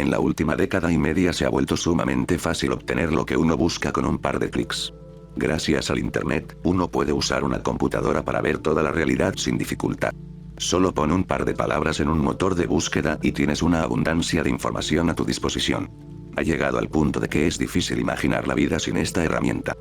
En la última década y media se ha vuelto sumamente fácil obtener lo que uno busca con un par de clics. Gracias al internet, uno puede usar una computadora para ver toda la realidad sin dificultad. Solo pon un par de palabras en un motor de búsqueda y tienes una abundancia de información a tu disposición. Ha llegado al punto de que es difícil imaginar la vida sin esta herramienta.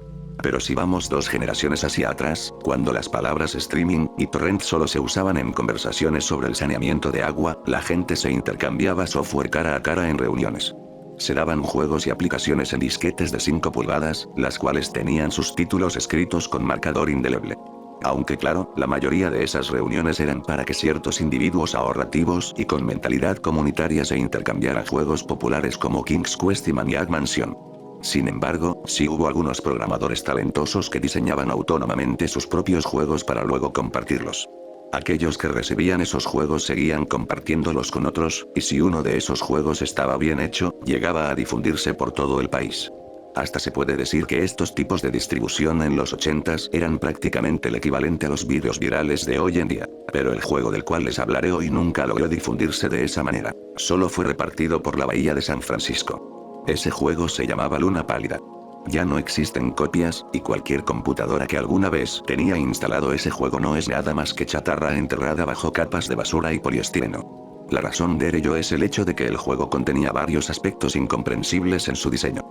Pero si vamos 2 generaciones hacia atrás, cuando las palabras streaming y torrent solo se usaban en conversaciones sobre el saneamiento de agua, la gente se intercambiaba software cara a cara en reuniones. Se daban juegos y aplicaciones en disquetes de 5 pulgadas, las cuales tenían sus títulos escritos con marcador indeleble. Aunque claro, la mayoría de esas reuniones eran para que ciertos individuos ahorrativos y con mentalidad comunitaria se intercambiaran juegos populares como King's Quest y Maniac Mansion. Sin embargo, sí hubo algunos programadores talentosos que diseñaban autónomamente sus propios juegos para luego compartirlos. Aquellos que recibían esos juegos seguían compartiéndolos con otros, y si uno de esos juegos estaba bien hecho, llegaba a difundirse por todo el país. Hasta se puede decir que estos tipos de distribución en los 80s eran prácticamente el equivalente a los vídeos virales de hoy en día, pero el juego del cual les hablaré hoy nunca logró difundirse de esa manera, solo fue repartido por la bahía de San Francisco. Ese juego se llamaba Luna Pálida. Ya no existen copias, y cualquier computadora que alguna vez tenía instalado ese juego no es nada más que chatarra enterrada bajo capas de basura y poliestireno. La razón de ello es el hecho de que el juego contenía varios aspectos incomprensibles en su diseño.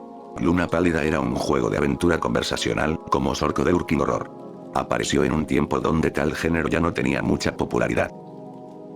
Luna Pálida era un juego de aventura conversacional, como Sorco de Urkin Horror. Apareció en un tiempo donde tal género ya no tenía mucha popularidad.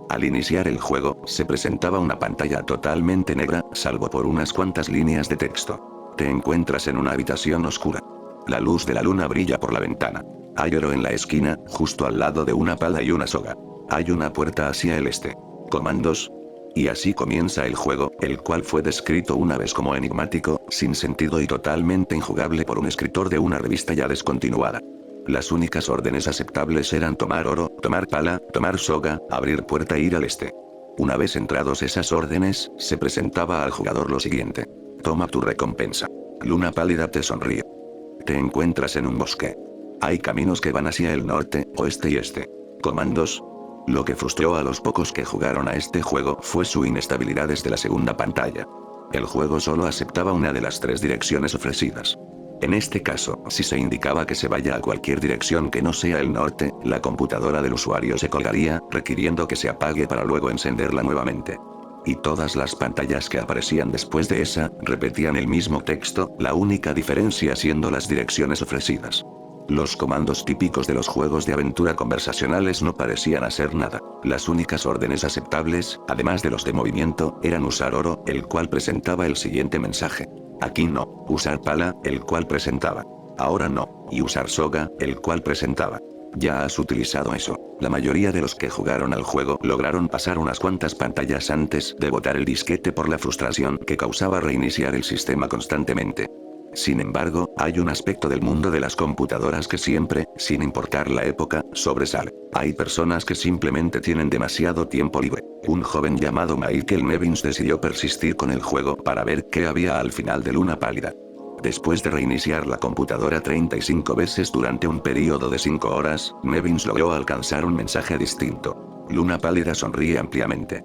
Al iniciar el juego, se presentaba una pantalla totalmente negra, salvo por unas cuantas líneas de texto. Te encuentras en una habitación oscura. La luz de la luna brilla por la ventana. Hay oro en la esquina, justo al lado de una pala y una soga. Hay una puerta hacia el este. Comandos. Y así comienza el juego, el cual fue descrito una vez como enigmático, sin sentido y totalmente injugable por un escritor de una revista ya descontinuada. Las únicas órdenes aceptables eran tomar oro, tomar pala, tomar soga, abrir puerta e ir al este. Una vez entrados esas órdenes, se presentaba al jugador lo siguiente. Toma tu recompensa. Luna Pálida te sonríe. Te encuentras en un bosque. Hay caminos que van hacia el norte, oeste y este. Comandos. Lo que frustró a los pocos que jugaron a este juego fue su inestabilidad desde la segunda pantalla. El juego solo aceptaba una de las 3 direcciones ofrecidas. En este caso, si se indicaba que se vaya a cualquier dirección que no sea el norte, la computadora del usuario se colgaría, requiriendo que se apague para luego encenderla nuevamente. Y todas las pantallas que aparecían después de esa, repetían el mismo texto, la única diferencia siendo las direcciones ofrecidas. Los comandos típicos de los juegos de aventura conversacionales no parecían hacer nada. Las únicas órdenes aceptables, además de los de movimiento, eran usar oro, el cual presentaba el siguiente mensaje. Aquí no, usar pala, el cual presentaba. Ahora no, y usar soga, el cual presentaba. Ya has utilizado eso. La mayoría de los que jugaron al juego lograron pasar unas cuantas pantallas antes de botar el disquete por la frustración que causaba reiniciar el sistema constantemente. Sin embargo, hay un aspecto del mundo de las computadoras que siempre, sin importar la época, sobresale. Hay personas que simplemente tienen demasiado tiempo libre. Un joven llamado Michael Nevins decidió persistir con el juego para ver qué había al final de Luna Pálida. Después de reiniciar la computadora 35 veces durante un periodo de 5 horas, Nevins logró alcanzar un mensaje distinto. Luna Pálida sonríe ampliamente.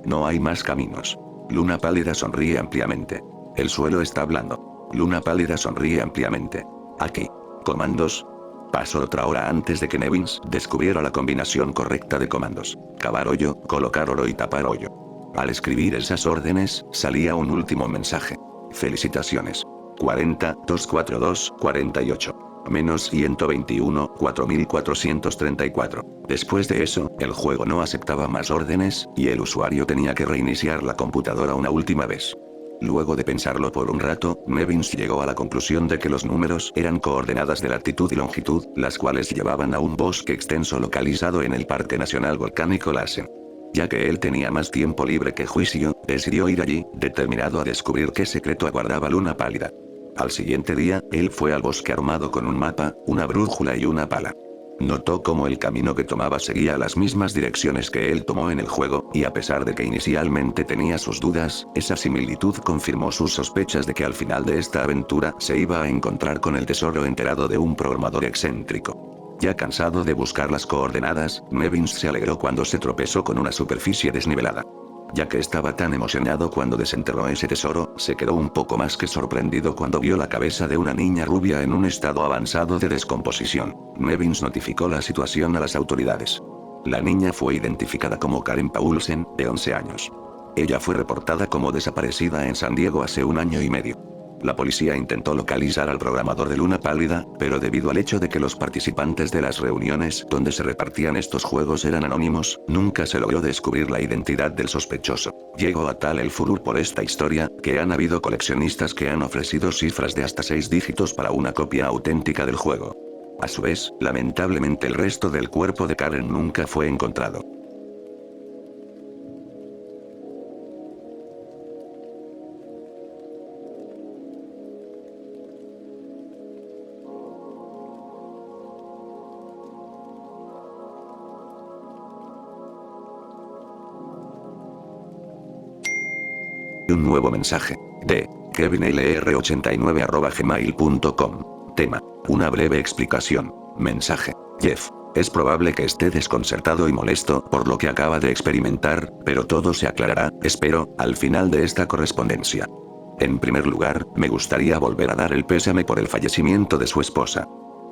No hay más caminos. Luna Pálida sonríe ampliamente. El suelo está hablando. Luna Pálida sonríe ampliamente. Aquí. Comandos. Pasó otra hora antes de que Nevins descubriera la combinación correcta de comandos. Cavar hoyo, colocar oro y tapar hoyo. Al escribir esas órdenes, salía un último mensaje. Felicitaciones. 40, 242, 48. Menos 121, 4434. Después de eso, el juego no aceptaba más órdenes, y el usuario tenía que reiniciar la computadora una última vez. Luego de pensarlo por un rato, Nevins llegó a la conclusión de que los números eran coordenadas de latitud y longitud, las cuales llevaban a un bosque extenso localizado en el Parque Nacional Volcánico Lassen. Ya que él tenía más tiempo libre que juicio, decidió ir allí, determinado a descubrir qué secreto aguardaba Luna Pálida. Al siguiente día, él fue al bosque armado con un mapa, una brújula y una pala. Notó cómo el camino que tomaba seguía las mismas direcciones que él tomó en el juego, y a pesar de que inicialmente tenía sus dudas, esa similitud confirmó sus sospechas de que al final de esta aventura se iba a encontrar con el tesoro enterrado de un programador excéntrico. Ya cansado de buscar las coordenadas, Nevins se alegró cuando se tropezó con una superficie desnivelada. Ya que estaba tan emocionado cuando desenterró ese tesoro, se quedó un poco más que sorprendido cuando vio la cabeza de una niña rubia en un estado avanzado de descomposición. Nevins notificó la situación a las autoridades. La niña fue identificada como Karen Paulsen, de 11 años. Ella fue reportada como desaparecida en San Diego hace 1 año y medio. La policía intentó localizar al programador de Luna Pálida, pero debido al hecho de que los participantes de las reuniones donde se repartían estos juegos eran anónimos, nunca se logró descubrir la identidad del sospechoso. Llegó a tal el furor por esta historia, que han habido coleccionistas que han ofrecido cifras de hasta 6 dígitos para una copia auténtica del juego. A su vez, lamentablemente el resto del cuerpo de Karen nunca fue encontrado. Un nuevo mensaje. De kevinlr89@gmail.com. Tema. Una breve explicación. Mensaje. Jeff. Es probable que esté desconcertado y molesto por lo que acaba de experimentar, pero todo se aclarará, espero, al final de esta correspondencia. En primer lugar, me gustaría volver a dar el pésame por el fallecimiento de su esposa.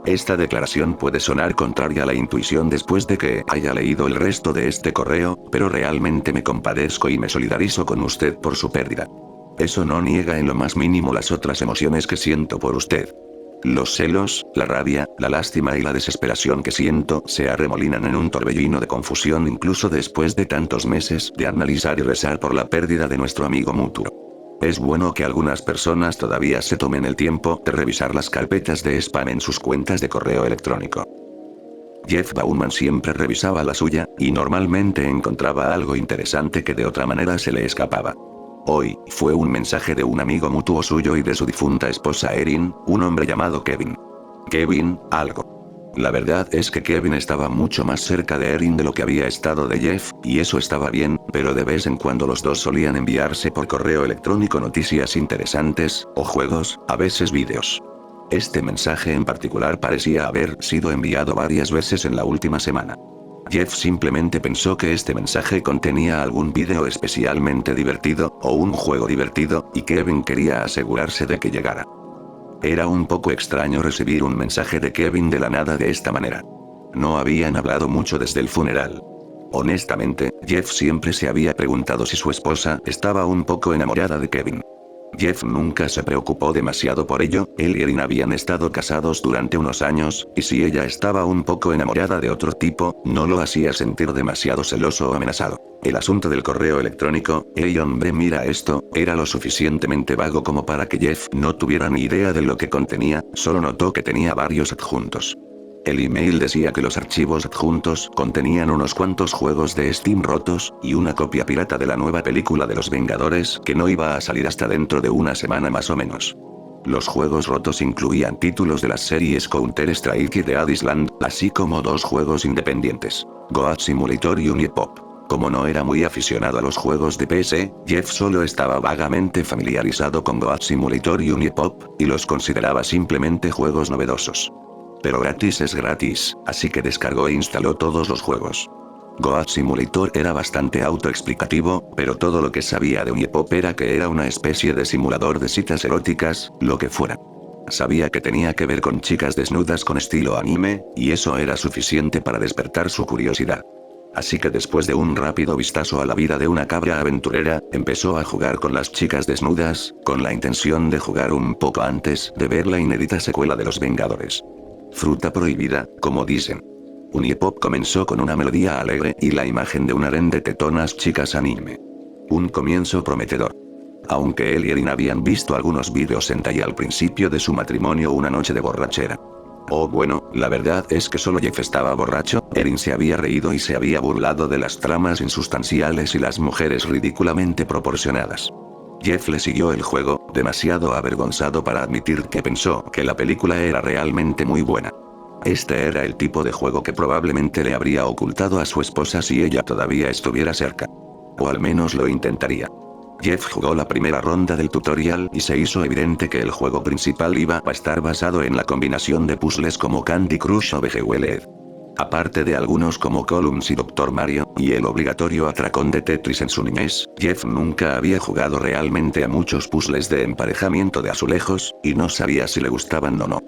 Esta declaración puede sonar contraria a la intuición después de que haya leído el resto de este correo, pero realmente me compadezco y me solidarizo con usted por su pérdida. Eso no niega en lo más mínimo las otras emociones que siento por usted. Los celos, la rabia, la lástima y la desesperación que siento se arremolinan en un torbellino de confusión incluso después de tantos meses de analizar y rezar por la pérdida de nuestro amigo mutuo. Es bueno que algunas personas todavía se tomen el tiempo de revisar las carpetas de spam en sus cuentas de correo electrónico. Jeff Bauman siempre revisaba la suya, y normalmente encontraba algo interesante que de otra manera se le escapaba. Hoy, fue un mensaje de un amigo mutuo suyo y de su difunta esposa Erin, un hombre llamado Kevin. Kevin, algo. La verdad es que Kevin estaba mucho más cerca de Erin de lo que había estado de Jeff, y eso estaba bien, pero de vez en cuando los dos solían enviarse por correo electrónico noticias interesantes, o juegos, a veces vídeos. Este mensaje en particular parecía haber sido enviado varias veces en la última semana. Jeff simplemente pensó que este mensaje contenía algún vídeo especialmente divertido, o un juego divertido, y Kevin quería asegurarse de que llegara. Era un poco extraño recibir un mensaje de Kevin de la nada de esta manera. No habían hablado mucho desde el funeral. Honestamente, Jeff siempre se había preguntado si su esposa estaba un poco enamorada de Kevin. Jeff nunca se preocupó demasiado por ello, él y Erin habían estado casados durante unos años, y si ella estaba un poco enamorada de otro tipo, no lo hacía sentir demasiado celoso o amenazado. El asunto del correo electrónico, «Hey hombre mira esto», era lo suficientemente vago como para que Jeff no tuviera ni idea de lo que contenía, solo notó que tenía varios adjuntos. El email decía que los archivos adjuntos contenían unos cuantos juegos de Steam rotos, y una copia pirata de la nueva película de los Vengadores que no iba a salir hasta dentro de una semana más o menos. Los juegos rotos incluían títulos de las series Counter-Strike y Dead Island, así como 2 juegos independientes, Goat Simulator y Unipop. Como no era muy aficionado a los juegos de PC, Jeff solo estaba vagamente familiarizado con Goat Simulator y Unipop, y los consideraba simplemente juegos novedosos. Pero gratis es gratis, así que descargó e instaló todos los juegos. Goat Simulator era bastante autoexplicativo, pero todo lo que sabía de Unipop era que era una especie de simulador de citas eróticas, lo que fuera. Sabía que tenía que ver con chicas desnudas con estilo anime, y eso era suficiente para despertar su curiosidad. Así que después de un rápido vistazo a la vida de una cabra aventurera, empezó a jugar con las chicas desnudas, con la intención de jugar un poco antes de ver la inédita secuela de Los Vengadores. Fruta prohibida, como dicen. Unipop comenzó con una melodía alegre y la imagen de un harén de tetonas chicas anime. Un comienzo prometedor. Aunque él y Erin habían visto algunos vídeos hentai al principio de su matrimonio una noche de borrachera. Oh bueno, la verdad es que solo Jeff estaba borracho, Erin se había reído y se había burlado de las tramas insustanciales y las mujeres ridículamente proporcionadas. Jeff le siguió el juego, demasiado avergonzado para admitir que pensó que la película era realmente muy buena. Este era el tipo de juego que probablemente le habría ocultado a su esposa si ella todavía estuviera cerca. O al menos lo intentaría. Jeff jugó la primera ronda del tutorial y se hizo evidente que el juego principal iba a estar basado en la combinación de puzzles como Candy Crush o BGWLED. Aparte de algunos como Columns y Dr. Mario, y el obligatorio atracón de Tetris en su niñez, Jeff nunca había jugado realmente a muchos puzzles de emparejamiento de azulejos, y no sabía si le gustaban o no.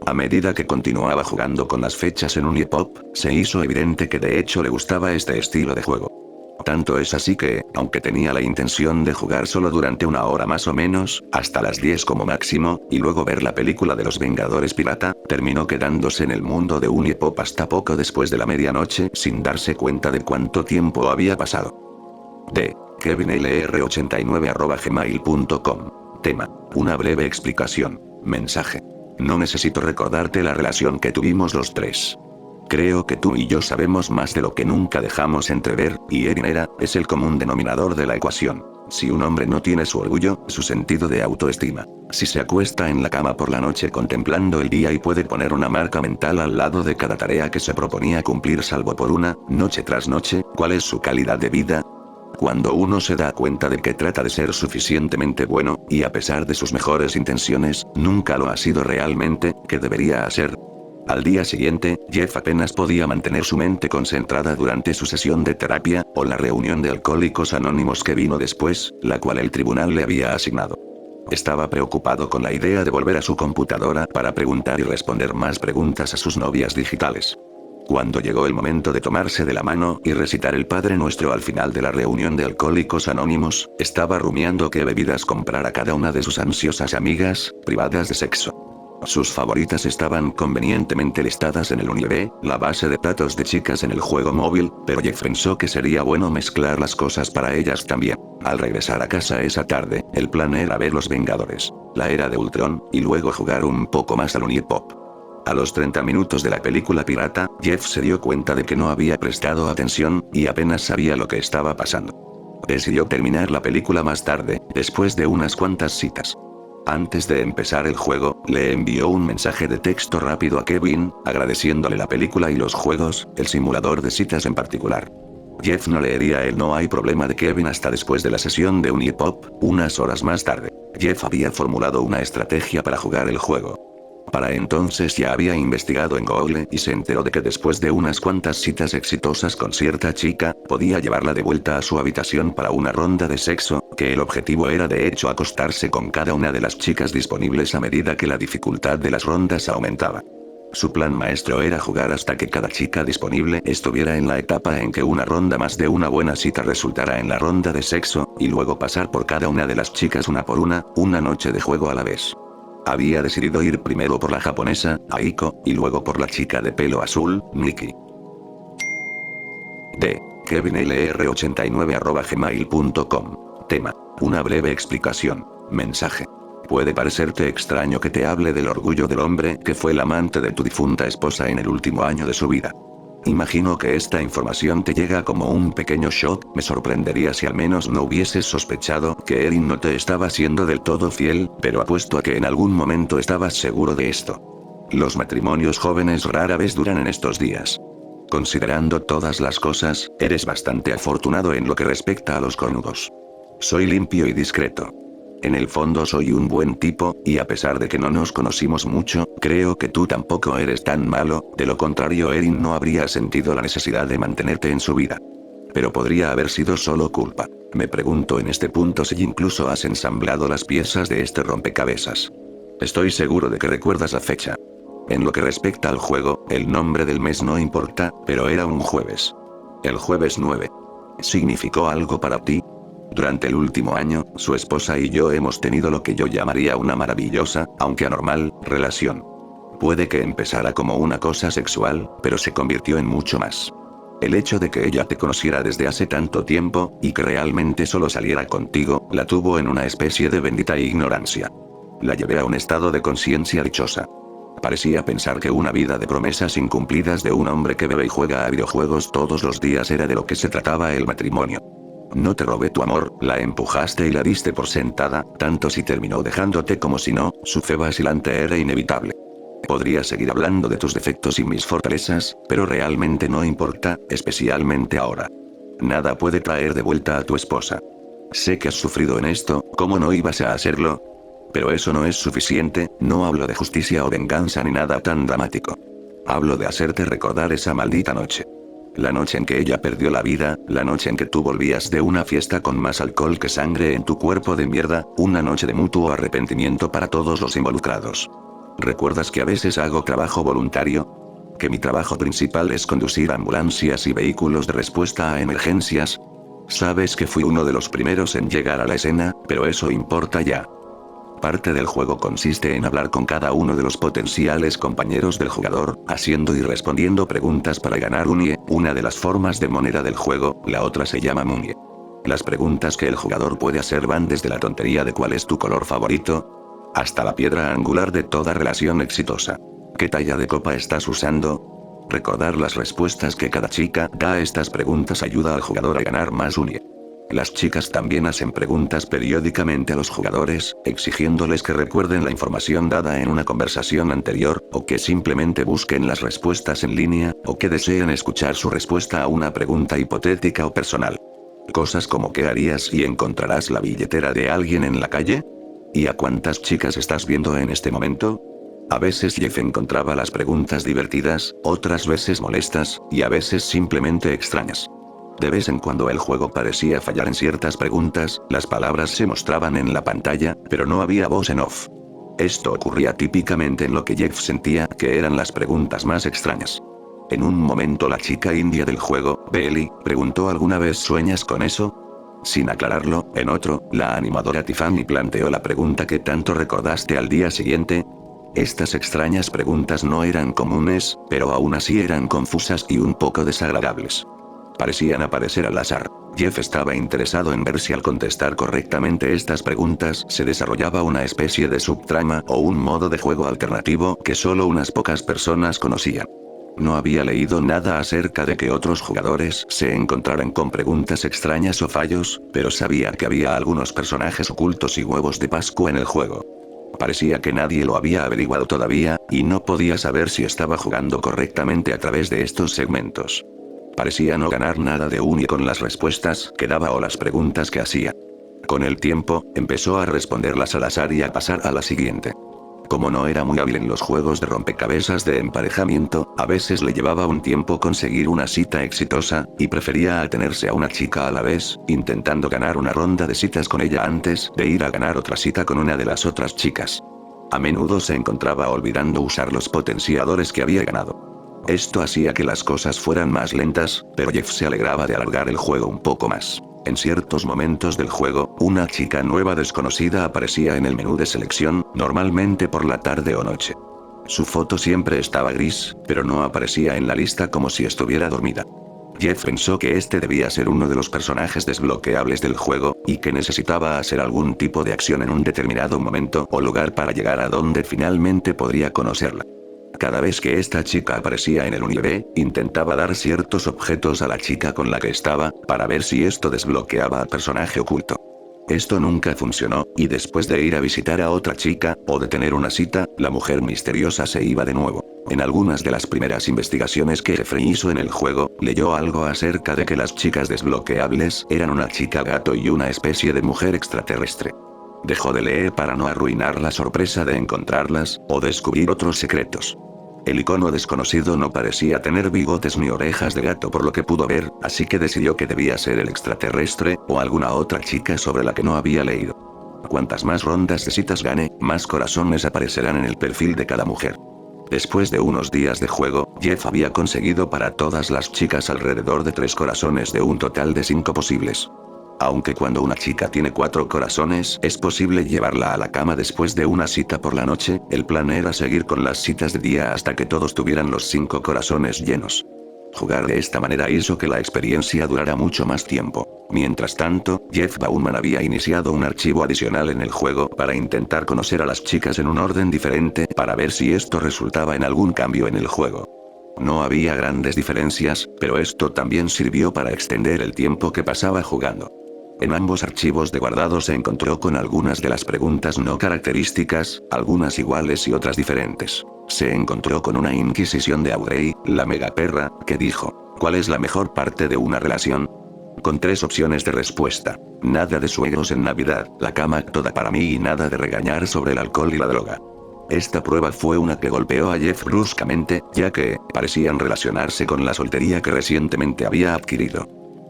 A medida que continuaba jugando con las fechas en Unipop, se hizo evidente que de hecho le gustaba este estilo de juego. Tanto es así que, aunque tenía la intención de jugar solo durante una hora más o menos, hasta las 10 como máximo, y luego ver la película de los Vengadores Pirata, terminó quedándose en el mundo de Unipop hasta poco después de la medianoche sin darse cuenta de cuánto tiempo había pasado. De kevinlr89@gmail.com. Tema: una breve explicación. Mensaje: no necesito recordarte la relación que tuvimos los tres. Creo que tú y yo sabemos más de lo que nunca dejamos entrever, y Erin es el común denominador de la ecuación. Si un hombre no tiene su orgullo, su sentido de autoestima, si se acuesta en la cama por la noche contemplando el día y puede poner una marca mental al lado de cada tarea que se proponía cumplir salvo por una, noche tras noche, ¿cuál es su calidad de vida? Cuando uno se da cuenta de que trata de ser suficientemente bueno, y a pesar de sus mejores intenciones, nunca lo ha sido realmente, ¿qué debería hacer? Al día siguiente, Jeff apenas podía mantener su mente concentrada durante su sesión de terapia, o la reunión de Alcohólicos Anónimos que vino después, la cual el tribunal le había asignado. Estaba preocupado con la idea de volver a su computadora para preguntar y responder más preguntas a sus novias digitales. Cuando llegó el momento de tomarse de la mano y recitar el Padre Nuestro al final de la reunión de Alcohólicos Anónimos, estaba rumiando qué bebidas comprar a cada una de sus ansiosas amigas, privadas de sexo. Sus favoritas estaban convenientemente listadas en el Unive, la base de datos de chicas en el juego móvil, pero Jeff pensó que sería bueno mezclar las cosas para ellas también. Al regresar a casa esa tarde, el plan era ver Los Vengadores, la era de Ultron, y luego jugar un poco más al Unipop. A los 30 minutos de la película pirata, Jeff se dio cuenta de que no había prestado atención, y apenas sabía lo que estaba pasando. Decidió terminar la película más tarde, después de unas cuantas citas. Antes de empezar el juego, le envió un mensaje de texto rápido a Kevin, agradeciéndole la película y los juegos, el simulador de citas en particular. Jeff no leería el no hay problema de Kevin hasta después de la sesión de Unipop, unas horas más tarde. Jeff había formulado una estrategia para jugar el juego. Para entonces ya había investigado en Google y se enteró de que después de unas cuantas citas exitosas con cierta chica, podía llevarla de vuelta a su habitación para una ronda de sexo, que el objetivo era de hecho acostarse con cada una de las chicas disponibles a medida que la dificultad de las rondas aumentaba. Su plan maestro era jugar hasta que cada chica disponible estuviera en la etapa en que una ronda más de una buena cita resultara en la ronda de sexo, y luego pasar por cada una de las chicas una por una noche de juego a la vez. Había decidido ir primero por la japonesa, Aiko, y luego por la chica de pelo azul, Nikki. De kevinlr89@gmail.com. Tema: una breve explicación. Mensaje: puede parecerte extraño que te hable del orgullo del hombre que fue el amante de tu difunta esposa en el último año de su vida. Imagino que esta información te llega como un pequeño shock. Me sorprendería si al menos no hubieses sospechado que Erin no te estaba siendo del todo fiel, pero apuesto a que en algún momento estabas seguro de esto. Los matrimonios jóvenes rara vez duran en estos días. Considerando todas las cosas, eres bastante afortunado en lo que respecta a los cónyuges. Soy limpio y discreto. En el fondo soy un buen tipo, y a pesar de que no nos conocimos mucho, creo que tú tampoco eres tan malo, de lo contrario Erin no habría sentido la necesidad de mantenerte en su vida. Pero podría haber sido solo culpa. Me pregunto en este punto si incluso has ensamblado las piezas de este rompecabezas. Estoy seguro de que recuerdas la fecha. En lo que respecta al juego, el nombre del mes no importa, pero era un jueves. El jueves 9. ¿Significó algo para ti? Durante el último año, su esposa y yo hemos tenido lo que yo llamaría una maravillosa, aunque anormal, relación. Puede que empezara como una cosa sexual, pero se convirtió en mucho más. El hecho de que ella te conociera desde hace tanto tiempo, y que realmente solo saliera contigo, la tuvo en una especie de bendita ignorancia. La llevé a un estado de conciencia dichosa. Parecía pensar que una vida de promesas incumplidas de un hombre que bebe y juega a videojuegos todos los días era de lo que se trataba el matrimonio. No te robé tu amor, la empujaste y la diste por sentada, tanto si terminó dejándote como si no, su fe vacilante era inevitable. Podría seguir hablando de tus defectos y mis fortalezas, pero realmente no importa, especialmente ahora. Nada puede traer de vuelta a tu esposa. Sé que has sufrido en esto, ¿cómo no ibas a hacerlo? Pero eso no es suficiente, no hablo de justicia o venganza ni nada tan dramático. Hablo de hacerte recordar esa maldita noche. La noche en que ella perdió la vida, la noche en que tú volvías de una fiesta con más alcohol que sangre en tu cuerpo de mierda, una noche de mutuo arrepentimiento para todos los involucrados. ¿Recuerdas que a veces hago trabajo voluntario? ¿Que mi trabajo principal es conducir ambulancias y vehículos de respuesta a emergencias? Sabes que fui uno de los primeros en llegar a la escena, pero eso importa ya. Parte del juego consiste en hablar con cada uno de los potenciales compañeros del jugador, haciendo y respondiendo preguntas para ganar unie, una de las formas de moneda del juego, la otra se llama munie. Las preguntas que el jugador puede hacer van desde la tontería de cuál es tu color favorito, hasta la piedra angular de toda relación exitosa. ¿Qué talla de copa estás usando? Recordar las respuestas que cada chica da a estas preguntas ayuda al jugador a ganar más unie. Las chicas también hacen preguntas periódicamente a los jugadores, exigiéndoles que recuerden la información dada en una conversación anterior, o que simplemente busquen las respuestas en línea, o que deseen escuchar su respuesta a una pregunta hipotética o personal. Cosas como ¿qué harías si encontrarás la billetera de alguien en la calle? ¿Y a cuántas chicas estás viendo en este momento? A veces Jeff encontraba las preguntas divertidas, otras veces molestas, y a veces simplemente extrañas. De vez en cuando el juego parecía fallar en ciertas preguntas, las palabras se mostraban en la pantalla, pero no había voz en off. Esto ocurría típicamente en lo que Jeff sentía que eran las preguntas más extrañas. En un momento la chica india del juego, Belly, preguntó ¿alguna vez sueñas con eso? Sin aclararlo, en otro, la animadora Tiffany planteó la pregunta que tanto recordaste al día siguiente. Estas extrañas preguntas no eran comunes, pero aún así eran confusas y un poco desagradables. Parecían aparecer al azar. Jeff estaba interesado en ver si al contestar correctamente estas preguntas se desarrollaba una especie de subtrama o un modo de juego alternativo que solo unas pocas personas conocían. No había leído nada acerca de que otros jugadores se encontraran con preguntas extrañas o fallos, pero sabía que había algunos personajes ocultos y huevos de Pascua en el juego. Parecía que nadie lo había averiguado todavía, y no podía saber si estaba jugando correctamente a través de estos segmentos. Parecía no ganar nada de unie con las respuestas que daba o las preguntas que hacía. Con el tiempo, empezó a responderlas al azar y a pasar a la siguiente. Como no era muy hábil en los juegos de rompecabezas de emparejamiento, a veces le llevaba un tiempo conseguir una cita exitosa, y prefería atenerse a una chica a la vez, intentando ganar una ronda de citas con ella antes de ir a ganar otra cita con una de las otras chicas. A menudo se encontraba olvidando usar los potenciadores que había ganado. Esto hacía que las cosas fueran más lentas, pero Jeff se alegraba de alargar el juego un poco más. En ciertos momentos del juego, una chica nueva desconocida aparecía en el menú de selección, normalmente por la tarde o noche. Su foto siempre estaba gris, pero no aparecía en la lista como si estuviera dormida. Jeff pensó que este debía ser uno de los personajes desbloqueables del juego, y que necesitaba hacer algún tipo de acción en un determinado momento o lugar para llegar a donde finalmente podría conocerla. Cada vez que esta chica aparecía en el universo, intentaba dar ciertos objetos a la chica con la que estaba, para ver si esto desbloqueaba al personaje oculto. Esto nunca funcionó, y después de ir a visitar a otra chica, o de tener una cita, la mujer misteriosa se iba de nuevo. En algunas de las primeras investigaciones que Jeffrey hizo en el juego, leyó algo acerca de que las chicas desbloqueables eran una chica gato y una especie de mujer extraterrestre. Dejó de leer para no arruinar la sorpresa de encontrarlas, o descubrir otros secretos. El icono desconocido no parecía tener bigotes ni orejas de gato por lo que pudo ver, así que decidió que debía ser el extraterrestre, o alguna otra chica sobre la que no había leído. Cuantas más rondas de citas gane, más corazones aparecerán en el perfil de cada mujer. Después de unos días de juego, Jeff había conseguido para todas las chicas alrededor de 3 corazones de un total de 5 posibles. Aunque cuando una chica tiene 4 corazones es posible llevarla a la cama después de una cita por la noche, el plan era seguir con las citas de día hasta que todos tuvieran los 5 corazones llenos. Jugar de esta manera hizo que la experiencia durara mucho más tiempo. Mientras tanto, Jeff Bauman había iniciado un archivo adicional en el juego para intentar conocer a las chicas en un orden diferente para ver si esto resultaba en algún cambio en el juego. No había grandes diferencias, pero esto también sirvió para extender el tiempo que pasaba jugando. En ambos archivos de guardado se encontró con algunas de las preguntas no características, algunas iguales y otras diferentes. Se encontró con una inquisición de Audrey, la mega perra, que dijo: ¿cuál es la mejor parte de una relación? Con 3 opciones de respuesta. Nada de suegros en Navidad, la cama toda para mí y nada de regañar sobre el alcohol y la droga. Esta prueba fue una que golpeó a Jeff bruscamente, ya que parecían relacionarse con la soltería que recientemente había adquirido.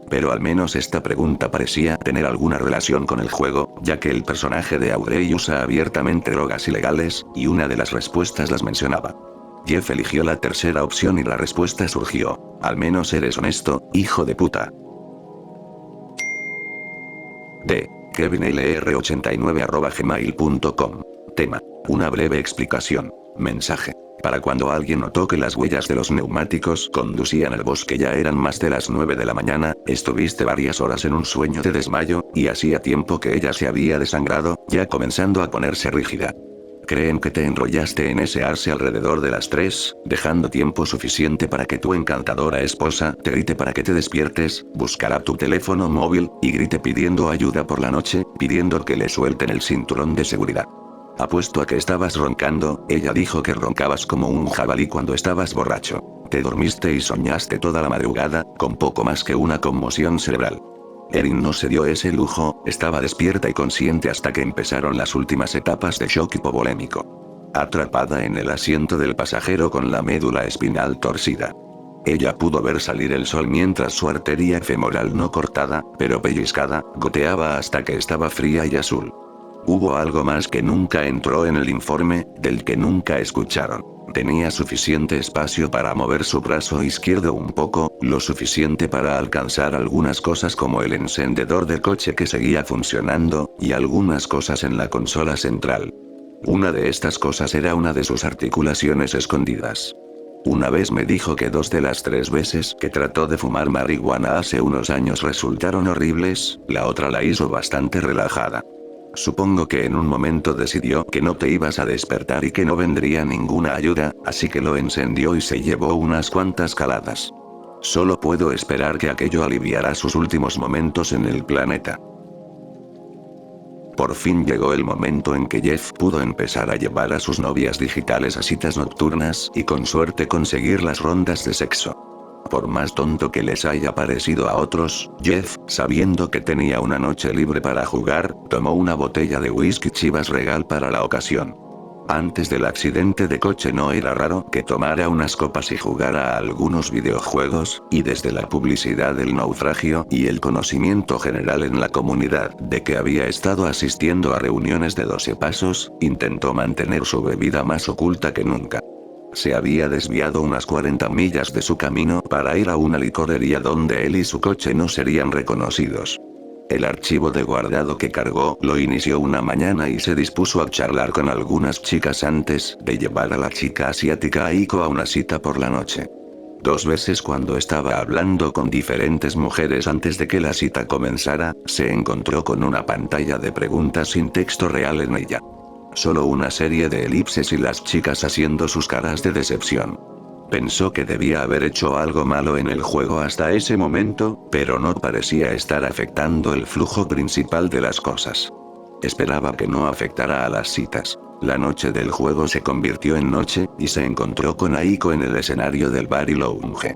Pero al menos esta pregunta parecía tener alguna relación con el juego, ya que el personaje de Audrey usa abiertamente drogas ilegales, y una de las respuestas las mencionaba. Jeff eligió la tercera opción y la respuesta surgió: al menos eres honesto, hijo de puta. De kevinlr89@gmail.com. Tema: una breve explicación. Mensaje: para cuando alguien notó que las huellas de los neumáticos conducían al bosque ya eran más de las 9 de la mañana, estuviste varias horas en un sueño de desmayo, y hacía tiempo que ella se había desangrado, ya comenzando a ponerse rígida. Creen que te enrollaste en ese arce alrededor de las 3, dejando tiempo suficiente para que tu encantadora esposa te grite para que te despiertes, buscará tu teléfono móvil, y grite pidiendo ayuda por la noche, pidiendo que le suelten el cinturón de seguridad. Apuesto a que estabas roncando, ella dijo que roncabas como un jabalí cuando estabas borracho. Te dormiste y soñaste toda la madrugada, con poco más que una conmoción cerebral. Erin no se dio ese lujo, estaba despierta y consciente hasta que empezaron las últimas etapas de shock hipovolémico. Atrapada en el asiento del pasajero con la médula espinal torcida. Ella pudo ver salir el sol mientras su arteria femoral no cortada, pero pellizcada, goteaba hasta que estaba fría y azul. Hubo algo más que nunca entró en el informe, del que nunca escucharon. Tenía suficiente espacio para mover su brazo izquierdo un poco, lo suficiente para alcanzar algunas cosas como el encendedor del coche que seguía funcionando, y algunas cosas en la consola central. Una de estas cosas era una de sus articulaciones escondidas. Una vez me dijo que 2 de las 3 veces que trató de fumar marihuana hace unos años resultaron horribles, la otra la hizo bastante relajada. Supongo que en un momento decidió que no te ibas a despertar y que no vendría ninguna ayuda, así que lo encendió y se llevó unas cuantas caladas. Solo puedo esperar que aquello aliviará sus últimos momentos en el planeta. Por fin llegó el momento en que Jeff pudo empezar a llevar a sus novias digitales a citas nocturnas y con suerte conseguir las rondas de sexo. Por más tonto que les haya parecido a otros, Jeff, sabiendo que tenía una noche libre para jugar, tomó una botella de whisky Chivas Regal para la ocasión. Antes del accidente de coche no era raro que tomara unas copas y jugara a algunos videojuegos, y desde la publicidad del naufragio y el conocimiento general en la comunidad de que había estado asistiendo a reuniones de 12 pasos, intentó mantener su bebida más oculta que nunca. Se había desviado unas 40 millas de su camino para ir a una licorería donde él y su coche no serían reconocidos. El archivo de guardado que cargó lo inició una mañana y se dispuso a charlar con algunas chicas antes de llevar a la chica asiática Aiko a una cita por la noche. 2 veces cuando estaba hablando con diferentes mujeres antes de que la cita comenzara, se encontró con una pantalla de preguntas sin texto real en ella. Solo una serie de elipses y las chicas haciendo sus caras de decepción. Pensó que debía haber hecho algo malo en el juego hasta ese momento, pero no parecía estar afectando el flujo principal de las cosas. Esperaba que no afectara a las citas. La noche del juego se convirtió en noche, y se encontró con Aiko en el escenario del bar y lounge.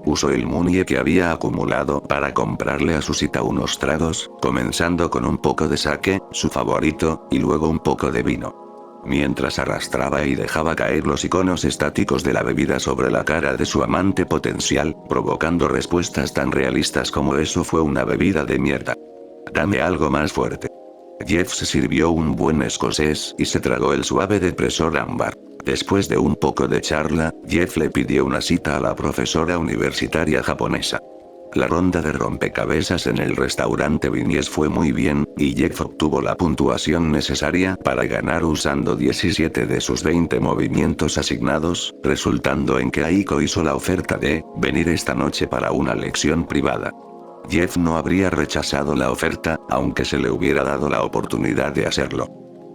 Usó el money que había acumulado para comprarle a su cita unos tragos, comenzando con un poco de sake, su favorito, y luego un poco de vino. Mientras arrastraba y dejaba caer los iconos estáticos de la bebida sobre la cara de su amante potencial, provocando respuestas tan realistas como "eso fue una bebida de mierda. Dame algo más fuerte". Jeff se sirvió un buen escocés y se tragó el suave depresor ámbar. Después de un poco de charla, Jeff le pidió una cita a la profesora universitaria japonesa. La ronda de rompecabezas en el restaurante Viñes fue muy bien, y Jeff obtuvo la puntuación necesaria para ganar usando 17 de sus 20 movimientos asignados, resultando en que Aiko hizo la oferta de venir esta noche para una lección privada. Jeff no habría rechazado la oferta, aunque se le hubiera dado la oportunidad de hacerlo.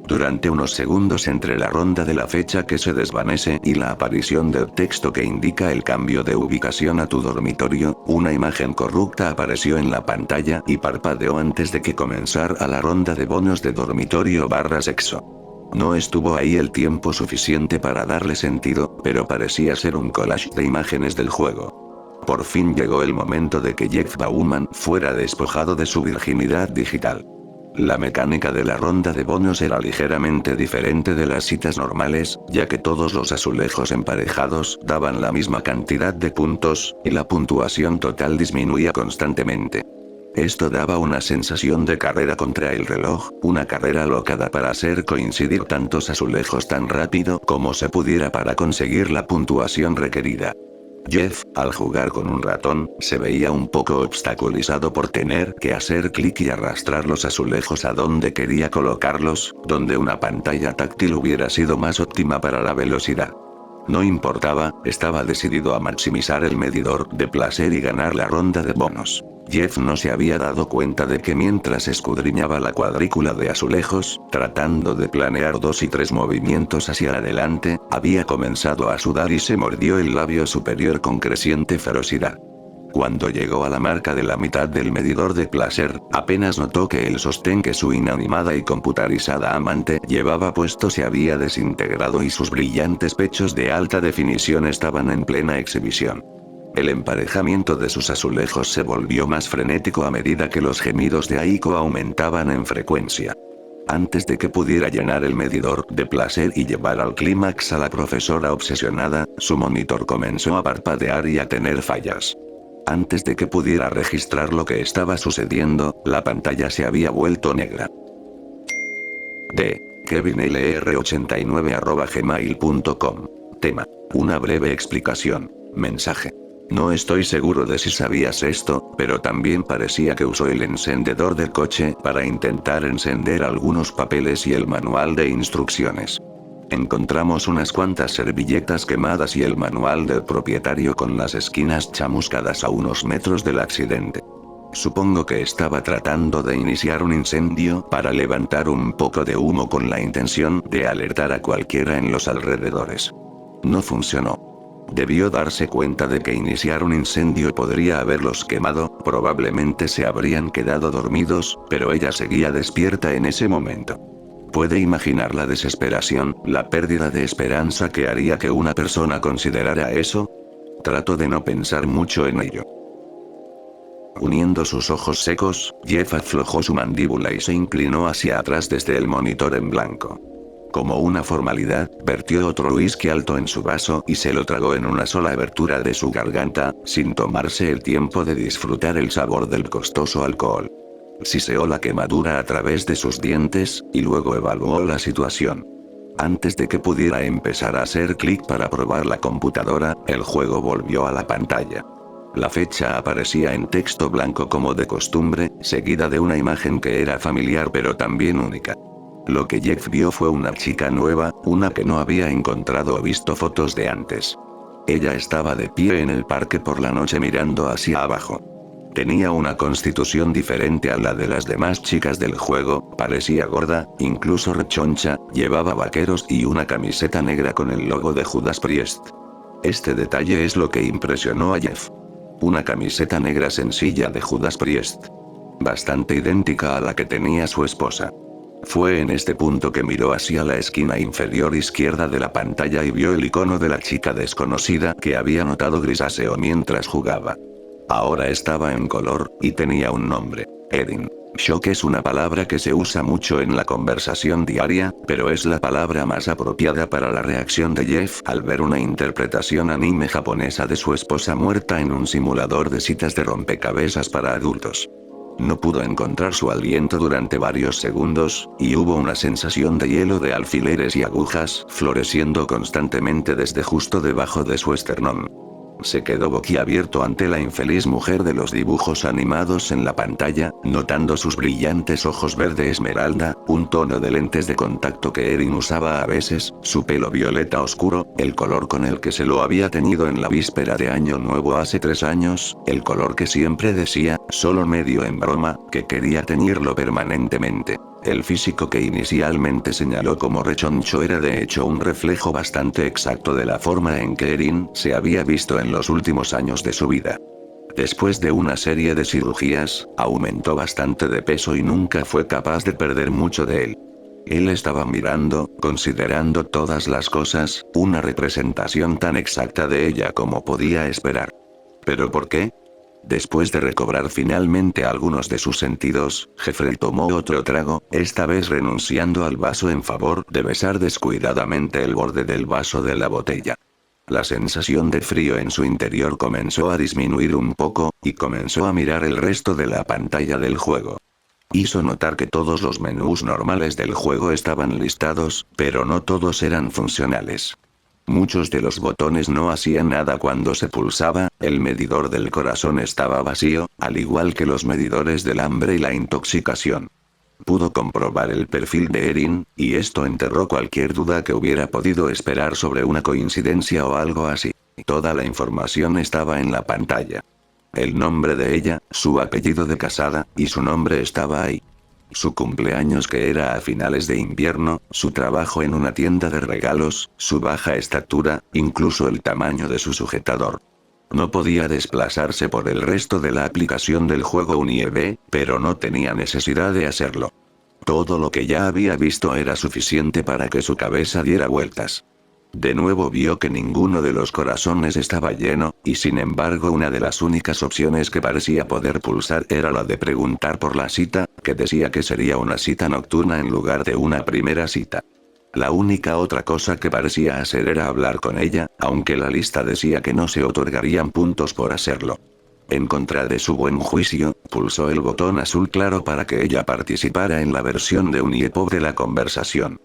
Durante unos segundos entre la ronda de la fecha que se desvanece y la aparición del texto que indica el cambio de ubicación a tu dormitorio, una imagen corrupta apareció en la pantalla y parpadeó antes de que comenzara la ronda de bonos de dormitorio/sexo. No estuvo ahí el tiempo suficiente para darle sentido, pero parecía ser un collage de imágenes del juego. Por fin llegó el momento de que Jeff Bauman fuera despojado de su virginidad digital. La mecánica de la ronda de bonos era ligeramente diferente de las citas normales, ya que todos los azulejos emparejados daban la misma cantidad de puntos, y la puntuación total disminuía constantemente. Esto daba una sensación de carrera contra el reloj, una carrera alocada para hacer coincidir tantos azulejos tan rápido como se pudiera para conseguir la puntuación requerida. Jeff, al jugar con un ratón, se veía un poco obstaculizado por tener que hacer clic y arrastrar los azulejos a donde quería colocarlos, donde una pantalla táctil hubiera sido más óptima para la velocidad. No importaba, estaba decidido a maximizar el medidor de placer y ganar la ronda de bonos. Jeff no se había dado cuenta de que mientras escudriñaba la cuadrícula de azulejos, tratando de planear 2 y 3 movimientos hacia adelante, había comenzado a sudar y se mordió el labio superior con creciente ferocidad. Cuando llegó a la marca de la mitad del medidor de placer, apenas notó que el sostén que su inanimada y computarizada amante llevaba puesto se había desintegrado y sus brillantes pechos de alta definición estaban en plena exhibición. El emparejamiento de sus azulejos se volvió más frenético a medida que los gemidos de Aiko aumentaban en frecuencia. Antes de que pudiera llenar el medidor de placer y llevar al clímax a la profesora obsesionada, su monitor comenzó a parpadear y a tener fallas. Antes de que pudiera registrar lo que estaba sucediendo, la pantalla se había vuelto negra. De kevinlr89@gmail.com. Tema: una breve explicación. Mensaje: no estoy seguro de si sabías esto, pero también parecía que usó el encendedor del coche para intentar encender algunos papeles y el manual de instrucciones. Encontramos unas cuantas servilletas quemadas y el manual del propietario con las esquinas chamuscadas a unos metros del accidente. Supongo que estaba tratando de iniciar un incendio para levantar un poco de humo con la intención de alertar a cualquiera en los alrededores. No funcionó. Debió darse cuenta de que iniciar un incendio podría haberlos quemado, probablemente se habrían quedado dormidos, pero ella seguía despierta en ese momento. ¿Puede imaginar la desesperación, la pérdida de esperanza que haría que una persona considerara eso? Trato de no pensar mucho en ello. Uniendo sus ojos secos, Jeff aflojó su mandíbula y se inclinó hacia atrás desde el monitor en blanco. Como una formalidad, vertió otro whisky alto en su vaso y se lo tragó en una sola abertura de su garganta, sin tomarse el tiempo de disfrutar el sabor del costoso alcohol. Siseó la quemadura a través de sus dientes, y luego evaluó la situación. Antes de que pudiera empezar a hacer clic para probar la computadora, el juego volvió a la pantalla. La fecha aparecía en texto blanco como de costumbre, seguida de una imagen que era familiar pero también única. Lo que Jeff vio fue una chica nueva, una que no había encontrado o visto fotos de antes. Ella estaba de pie en el parque por la noche mirando hacia abajo. Tenía una constitución diferente a la de las demás chicas del juego, parecía gorda, incluso rechoncha, llevaba vaqueros y una camiseta negra con el logo de Judas Priest. Este detalle es lo que impresionó a Jeff. Una camiseta negra sencilla de Judas Priest. Bastante idéntica a la que tenía su esposa. Fue en este punto que miró hacia la esquina inferior izquierda de la pantalla y vio el icono de la chica desconocida que había notado grisáceo mientras jugaba. Ahora estaba en color, y tenía un nombre: Erin. Shock es una palabra que se usa mucho en la conversación diaria, pero es la palabra más apropiada para la reacción de Jeff al ver una interpretación anime japonesa de su esposa muerta en un simulador de citas de rompecabezas para adultos. No pudo encontrar su aliento durante varios segundos, y hubo una sensación de hielo de alfileres y agujas floreciendo constantemente desde justo debajo de su esternón. Se quedó boquiabierto ante la infeliz mujer de los dibujos animados en la pantalla, notando sus brillantes ojos verde esmeralda, un tono de lentes de contacto que Erin usaba a veces, su pelo violeta oscuro, el color con el que se lo había teñido en la víspera de Año Nuevo hace 3 años, el color que siempre decía, solo medio en broma, que quería teñirlo permanentemente. El físico que inicialmente señaló como rechoncho era de hecho un reflejo bastante exacto de la forma en que Erin se había visto en los últimos años de su vida. Después de una serie de cirugías, aumentó bastante de peso y nunca fue capaz de perder mucho de él. Él estaba mirando, considerando todas las cosas, una representación tan exacta de ella como podía esperar. ¿Pero por qué? Después de recobrar finalmente algunos de sus sentidos, Jeffrey tomó otro trago, esta vez renunciando al vaso en favor de besar descuidadamente el borde del vaso de la botella. La sensación de frío en su interior comenzó a disminuir un poco, y comenzó a mirar el resto de la pantalla del juego. Hizo notar que todos los menús normales del juego estaban listados, pero no todos eran funcionales. Muchos de los botones no hacían nada cuando se pulsaba, el medidor del corazón estaba vacío, al igual que los medidores del hambre y la intoxicación. Pudo comprobar el perfil de Erin, y esto enterró cualquier duda que hubiera podido esperar sobre una coincidencia o algo así. Toda la información estaba en la pantalla. El nombre de ella, su apellido de casada, y su nombre estaba ahí. Su cumpleaños que era a finales de invierno, su trabajo en una tienda de regalos, su baja estatura, incluso el tamaño de su sujetador. No podía desplazarse por el resto de la aplicación del juego Unieve, pero no tenía necesidad de hacerlo. Todo lo que ya había visto era suficiente para que su cabeza diera vueltas. De nuevo vio que ninguno de los corazones estaba lleno, y sin embargo una de las únicas opciones que parecía poder pulsar era la de preguntar por la cita, que decía que sería una cita nocturna en lugar de una primera cita. La única otra cosa que parecía hacer era hablar con ella, aunque la lista decía que no se otorgarían puntos por hacerlo. En contra de su buen juicio, pulsó el botón azul claro para que ella participara en la versión de Uniepop de la conversación.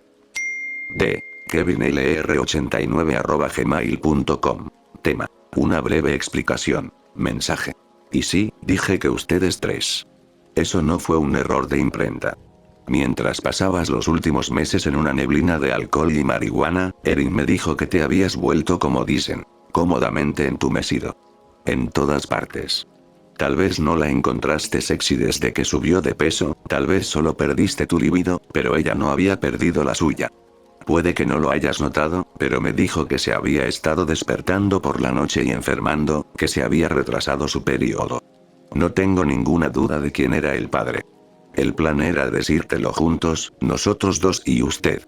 D. kevinlr89@gmail.com. Tema. Una breve explicación. Mensaje. Y sí, dije que ustedes 3. Eso no fue un error de imprenta. Mientras pasabas los últimos meses en una neblina de alcohol y marihuana, Erin me dijo que te habías vuelto, como dicen, cómodamente entumecido. En todas partes. Tal vez no la encontraste sexy desde que subió de peso, tal vez solo perdiste tu libido, pero ella no había perdido la suya. Puede que no lo hayas notado, pero me dijo que se había estado despertando por la noche y enfermando, que se había retrasado su periodo. No tengo ninguna duda de quién era el padre. El plan era decírtelo juntos, nosotros dos y usted.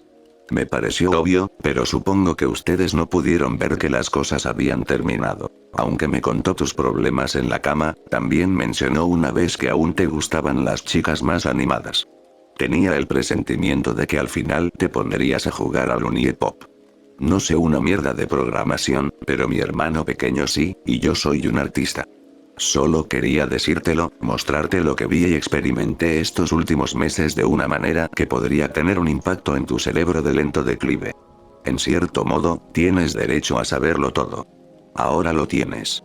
Me pareció obvio, pero supongo que ustedes no pudieron ver que las cosas habían terminado. Aunque me contó tus problemas en la cama, también mencionó una vez que aún te gustaban las chicas más animadas. Tenía el presentimiento de que al final te pondrías a jugar al Uniepop. No sé una mierda de programación, pero mi hermano pequeño sí, y yo soy un artista. Solo quería decírtelo, mostrarte lo que vi y experimenté estos últimos meses de una manera que podría tener un impacto en tu cerebro de lento declive. En cierto modo, tienes derecho a saberlo todo. Ahora lo tienes.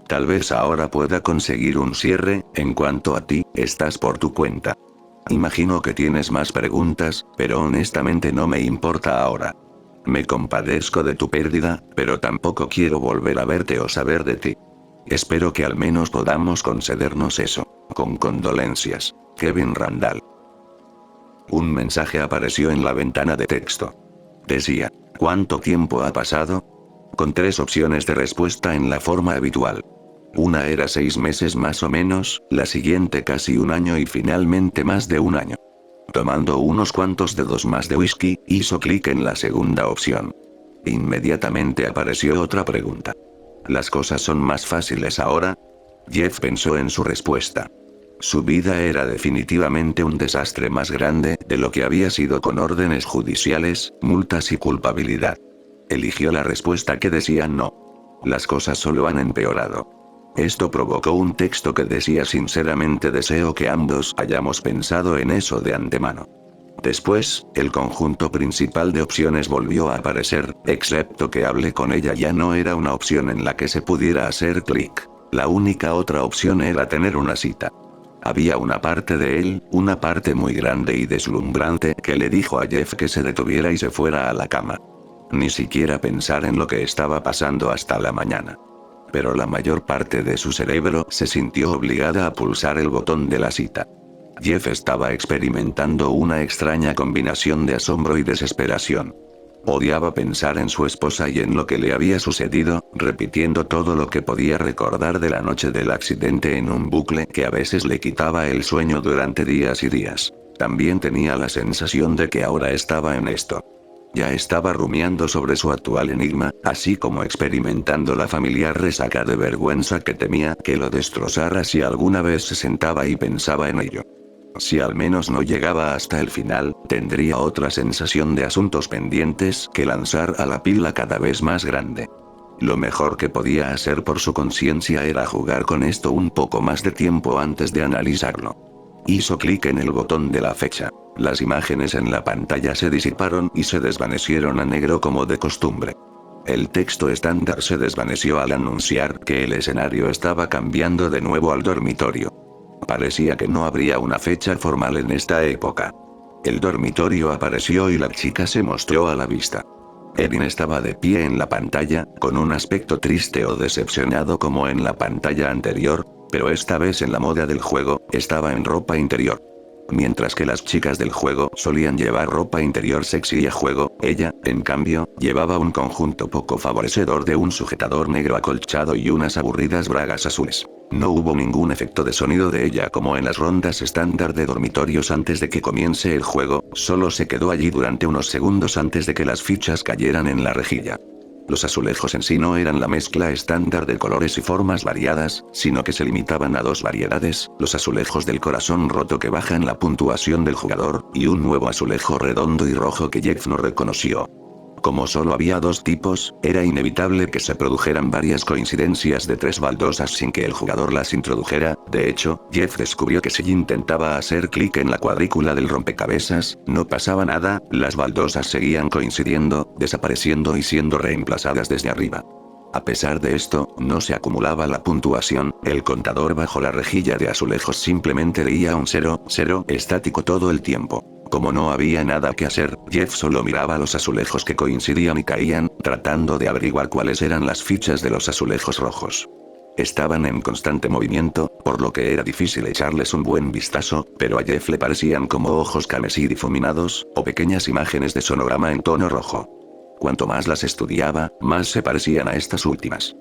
Tal vez ahora pueda conseguir un cierre, en cuanto a ti, estás por tu cuenta. Imagino que tienes más preguntas, pero honestamente no me importa ahora. Me compadezco de tu pérdida, pero tampoco quiero volver a verte o saber de ti. Espero que al menos podamos concedernos eso. Con condolencias, Kevin Randall. Un mensaje apareció en la ventana de texto. Decía, ¿cuánto tiempo ha pasado? Con 3 opciones de respuesta en la forma habitual. Una era 6 meses más o menos, la siguiente casi 1 año y finalmente más de 1 año. Tomando unos cuantos dedos más de whisky, hizo clic en la segunda opción. Inmediatamente apareció otra pregunta. ¿Las cosas son más fáciles ahora? Jeff pensó en su respuesta. Su vida era definitivamente un desastre más grande de lo que había sido con órdenes judiciales, multas y culpabilidad. Eligió la respuesta que decía no. Las cosas solo han empeorado. Esto provocó un texto que decía sinceramente deseo que ambos hayamos pensado en eso de antemano. Después, el conjunto principal de opciones volvió a aparecer, excepto que hable con ella ya no era una opción en la que se pudiera hacer clic. La única otra opción era tener una cita. Había una parte de él, una parte muy grande y deslumbrante, que le dijo a Jeff que se detuviera y se fuera a la cama. Ni siquiera pensar en lo que estaba pasando hasta la mañana. Pero la mayor parte de su cerebro se sintió obligada a pulsar el botón de la cita. Jeff estaba experimentando una extraña combinación de asombro y desesperación. Odiaba pensar en su esposa y en lo que le había sucedido, repitiendo todo lo que podía recordar de la noche del accidente en un bucle que a veces le quitaba el sueño durante días y días. También tenía la sensación de que ahora estaba en esto. Ya estaba rumiando sobre su actual enigma, así como experimentando la familiar resaca de vergüenza que temía que lo destrozara si alguna vez se sentaba y pensaba en ello. Si al menos no llegaba hasta el final, tendría otra sensación de asuntos pendientes que lanzar a la pila cada vez más grande. Lo mejor que podía hacer por su conciencia era jugar con esto un poco más de tiempo antes de analizarlo. Hizo clic en el botón de la fecha. Las imágenes en la pantalla se disiparon y se desvanecieron a negro como de costumbre. El texto estándar se desvaneció al anunciar que el escenario estaba cambiando de nuevo al dormitorio. Parecía que no habría una fecha formal en esta época. El dormitorio apareció y la chica se mostró a la vista. Erin estaba de pie en la pantalla, con un aspecto triste o decepcionado como en la pantalla anterior, pero esta vez en la moda del juego, estaba en ropa interior. Mientras que las chicas del juego solían llevar ropa interior sexy a juego, ella, en cambio, llevaba un conjunto poco favorecedor de un sujetador negro acolchado y unas aburridas bragas azules. No hubo ningún efecto de sonido de ella como en las rondas estándar de dormitorios antes de que comience el juego, solo se quedó allí durante unos segundos antes de que las fichas cayeran en la rejilla. Los azulejos en sí no eran la mezcla estándar de colores y formas variadas, sino que se limitaban a dos variedades, los azulejos del corazón roto que bajan la puntuación del jugador, y un nuevo azulejo redondo y rojo que Jeff no reconoció. Como solo había dos tipos, era inevitable que se produjeran varias coincidencias de tres baldosas sin que el jugador las introdujera. De hecho, Jeff descubrió que si intentaba hacer clic en la cuadrícula del rompecabezas, no pasaba nada, las baldosas seguían coincidiendo, desapareciendo y siendo reemplazadas desde arriba. A pesar de esto, no se acumulaba la puntuación, el contador bajo la rejilla de azulejos simplemente leía un 0, 0 estático todo el tiempo. Como no había nada que hacer, Jeff solo miraba los azulejos que coincidían y caían, tratando de averiguar cuáles eran las fichas de los azulejos rojos. Estaban en constante movimiento, por lo que era difícil echarles un buen vistazo, pero a Jeff le parecían como ojos carmesí difuminados, o pequeñas imágenes de sonograma en tono rojo. Cuanto más las estudiaba, más se parecían a estas últimas.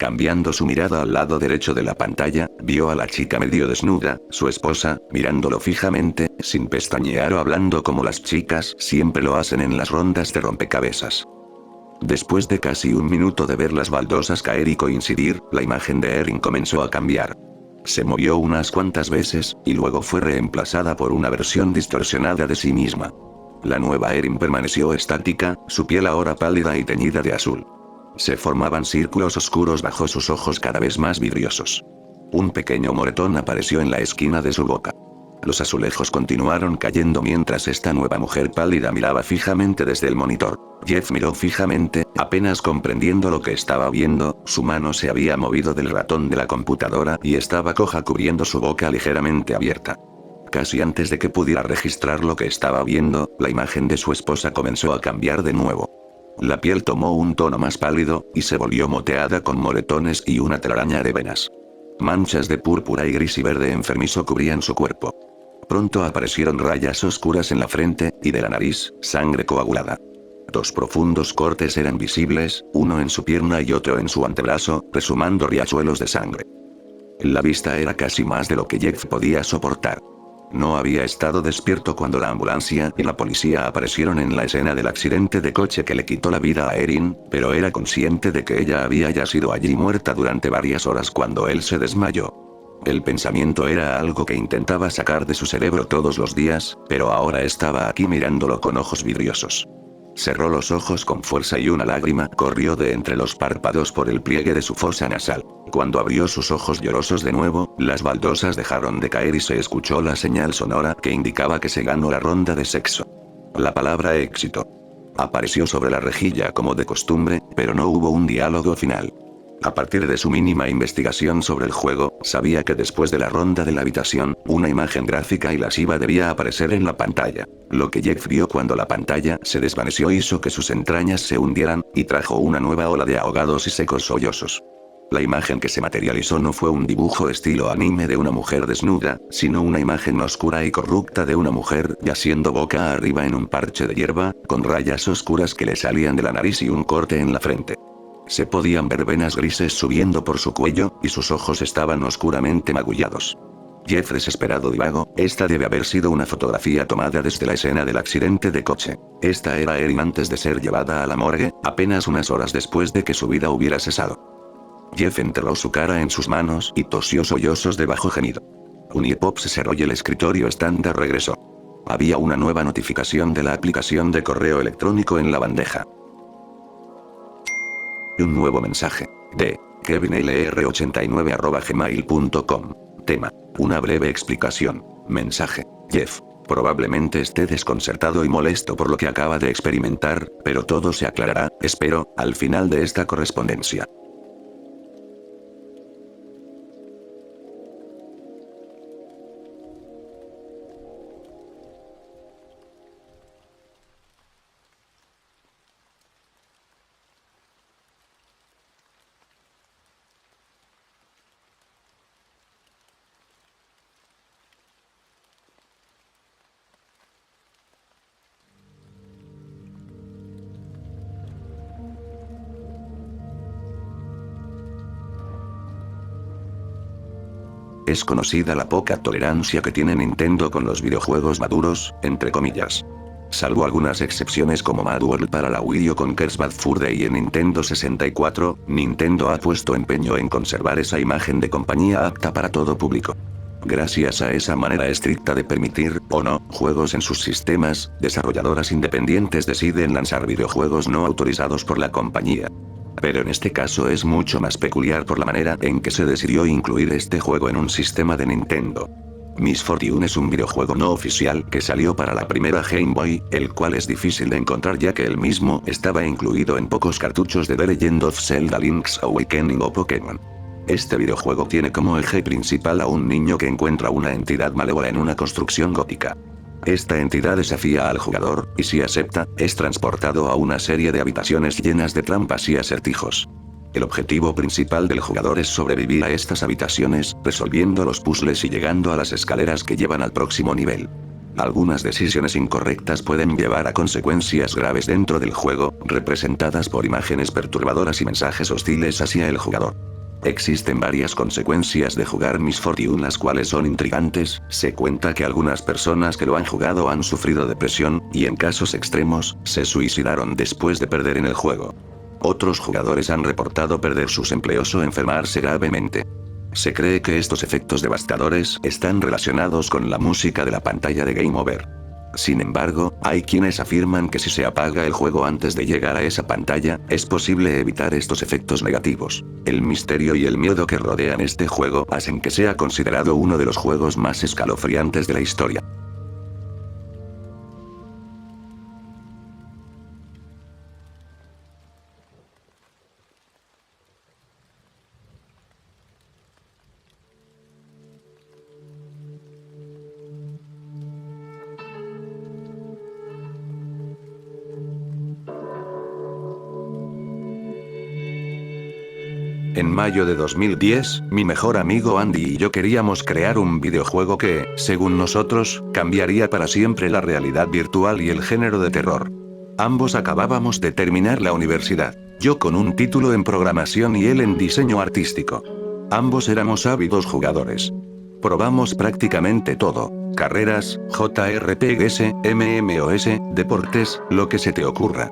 Cambiando su mirada al lado derecho de la pantalla, vio a la chica medio desnuda, su esposa, mirándolo fijamente, sin pestañear o hablando como las chicas siempre lo hacen en las rondas de rompecabezas. Después de casi un minuto de ver las baldosas caer y coincidir, la imagen de Erin comenzó a cambiar. Se movió unas cuantas veces, y luego fue reemplazada por una versión distorsionada de sí misma. La nueva Erin permaneció estática, su piel ahora pálida y teñida de azul. Se formaban círculos oscuros bajo sus ojos cada vez más vidriosos. Un pequeño moretón apareció en la esquina de su boca. Los azulejos continuaron cayendo mientras esta nueva mujer pálida miraba fijamente desde el monitor. Jeff miró fijamente, apenas comprendiendo lo que estaba viendo, su mano se había movido del ratón de la computadora y estaba coja cubriendo su boca ligeramente abierta. Casi antes de que pudiera registrar lo que estaba viendo, la imagen de su esposa comenzó a cambiar de nuevo. La piel tomó un tono más pálido, y se volvió moteada con moretones y una telaraña de venas. Manchas de púrpura y gris y verde enfermizo cubrían su cuerpo. Pronto aparecieron rayas oscuras en la frente, y de la nariz, sangre coagulada. Dos profundos cortes eran visibles, uno en su pierna y otro en su antebrazo, resumando riachuelos de sangre. La vista era casi más de lo que Jeff podía soportar. No había estado despierto cuando la ambulancia y la policía aparecieron en la escena del accidente de coche que le quitó la vida a Erin, pero era consciente de que ella había yacido allí muerta durante varias horas cuando él se desmayó. El pensamiento era algo que intentaba sacar de su cerebro todos los días, pero ahora estaba aquí mirándolo con ojos vidriosos. Cerró los ojos con fuerza y una lágrima corrió de entre los párpados por el pliegue de su fosa nasal. Cuando abrió sus ojos llorosos de nuevo, las baldosas dejaron de caer y se escuchó la señal sonora que indicaba que se ganó la ronda de sexo. La palabra éxito apareció sobre la rejilla como de costumbre, pero no hubo un diálogo final. A partir de su mínima investigación sobre el juego, sabía que después de la ronda de la habitación, una imagen gráfica y lasciva debía aparecer en la pantalla. Lo que Jeff vio cuando la pantalla se desvaneció hizo que sus entrañas se hundieran, y trajo una nueva ola de ahogados y secos sollozos. La imagen que se materializó no fue un dibujo estilo anime de una mujer desnuda, sino una imagen oscura y corrupta de una mujer yaciendo boca arriba en un parche de hierba, con rayas oscuras que le salían de la nariz y un corte en la frente. Se podían ver venas grises subiendo por su cuello, y sus ojos estaban oscuramente magullados. Jeff desesperado divagó, esta debe haber sido una fotografía tomada desde la escena del accidente de coche. Esta era Erin antes de ser llevada a la morgue, apenas unas horas después de que su vida hubiera cesado. Jeff enterró su cara en sus manos y tosió sollozos de bajo gemido. Unipop se cerró y el escritorio estándar regresó. Había una nueva notificación de la aplicación de correo electrónico en la bandeja. Un nuevo mensaje. De kevinlr89@gmail.com. Tema. Una breve explicación. Mensaje. Jeff. Probablemente esté desconcertado y molesto por lo que acaba de experimentar, pero todo se aclarará, espero, al final de esta correspondencia. Es conocida la poca tolerancia que tiene Nintendo con los videojuegos maduros, entre comillas. Salvo algunas excepciones como Mad World para la Wii o Conker's Bad Fur Day en Nintendo 64, Nintendo ha puesto empeño en conservar esa imagen de compañía apta para todo público. Gracias a esa manera estricta de permitir, o no, juegos en sus sistemas, desarrolladoras independientes deciden lanzar videojuegos no autorizados por la compañía. Pero en este caso es mucho más peculiar por la manera en que se decidió incluir este juego en un sistema de Nintendo. Miss Fortune es un videojuego no oficial que salió para la primera Game Boy, el cual es difícil de encontrar ya que el mismo estaba incluido en pocos cartuchos de The Legend of Zelda Link's Awakening o Pokémon. Este videojuego tiene como eje principal a un niño que encuentra una entidad malévola en una construcción gótica. Esta entidad desafía al jugador, y si acepta, es transportado a una serie de habitaciones llenas de trampas y acertijos. El objetivo principal del jugador es sobrevivir a estas habitaciones, resolviendo los puzzles y llegando a las escaleras que llevan al próximo nivel. Algunas decisiones incorrectas pueden llevar a consecuencias graves dentro del juego, representadas por imágenes perturbadoras y mensajes hostiles hacia el jugador. Existen varias consecuencias de jugar Miss Fortune las cuales son intrigantes, se cuenta que algunas personas que lo han jugado han sufrido depresión, y en casos extremos, se suicidaron después de perder en el juego. Otros jugadores han reportado perder sus empleos o enfermarse gravemente. Se cree que estos efectos devastadores están relacionados con la música de la pantalla de Game Over. Sin embargo, hay quienes afirman que si se apaga el juego antes de llegar a esa pantalla, es posible evitar estos efectos negativos. El misterio y el miedo que rodean este juego hacen que sea considerado uno de los juegos más escalofriantes de la historia. En mayo de 2010, mi mejor amigo Andy y yo queríamos crear un videojuego que, según nosotros, cambiaría para siempre la realidad virtual y el género de terror. Ambos acabábamos de terminar la universidad, yo con un título en programación y él en diseño artístico. Ambos éramos ávidos jugadores. Probamos prácticamente todo: carreras, JRPGs, MMOs, deportes, lo que se te ocurra.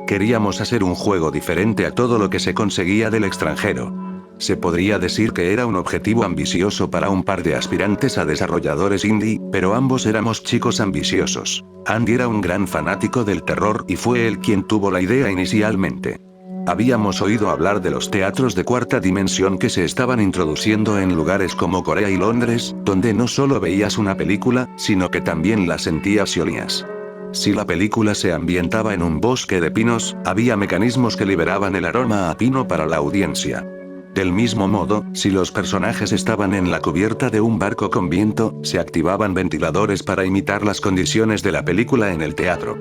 Queríamos hacer un juego diferente a todo lo que se conseguía del extranjero. Se podría decir que era un objetivo ambicioso para un par de aspirantes a desarrolladores indie, pero ambos éramos chicos ambiciosos. Andy era un gran fanático del terror y fue él quien tuvo la idea inicialmente. Habíamos oído hablar de los teatros de cuarta dimensión que se estaban introduciendo en lugares como Corea y Londres, donde no solo veías una película, sino que también la sentías y olías. Si la película se ambientaba en un bosque de pinos, había mecanismos que liberaban el aroma a pino para la audiencia. Del mismo modo, si los personajes estaban en la cubierta de un barco con viento, se activaban ventiladores para imitar las condiciones de la película en el teatro.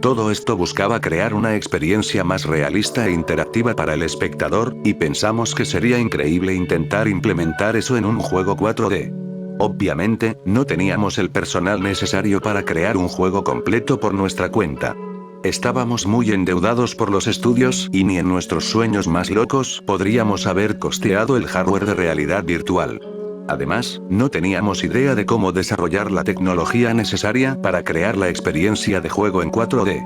Todo esto buscaba crear una experiencia más realista e interactiva para el espectador, y pensamos que sería increíble intentar implementar eso en un juego 4D. Obviamente, no teníamos el personal necesario para crear un juego completo por nuestra cuenta. Estábamos muy endeudados por los estudios y ni en nuestros sueños más locos podríamos haber costeado el hardware de realidad virtual. Además, no teníamos idea de cómo desarrollar la tecnología necesaria para crear la experiencia de juego en 4D.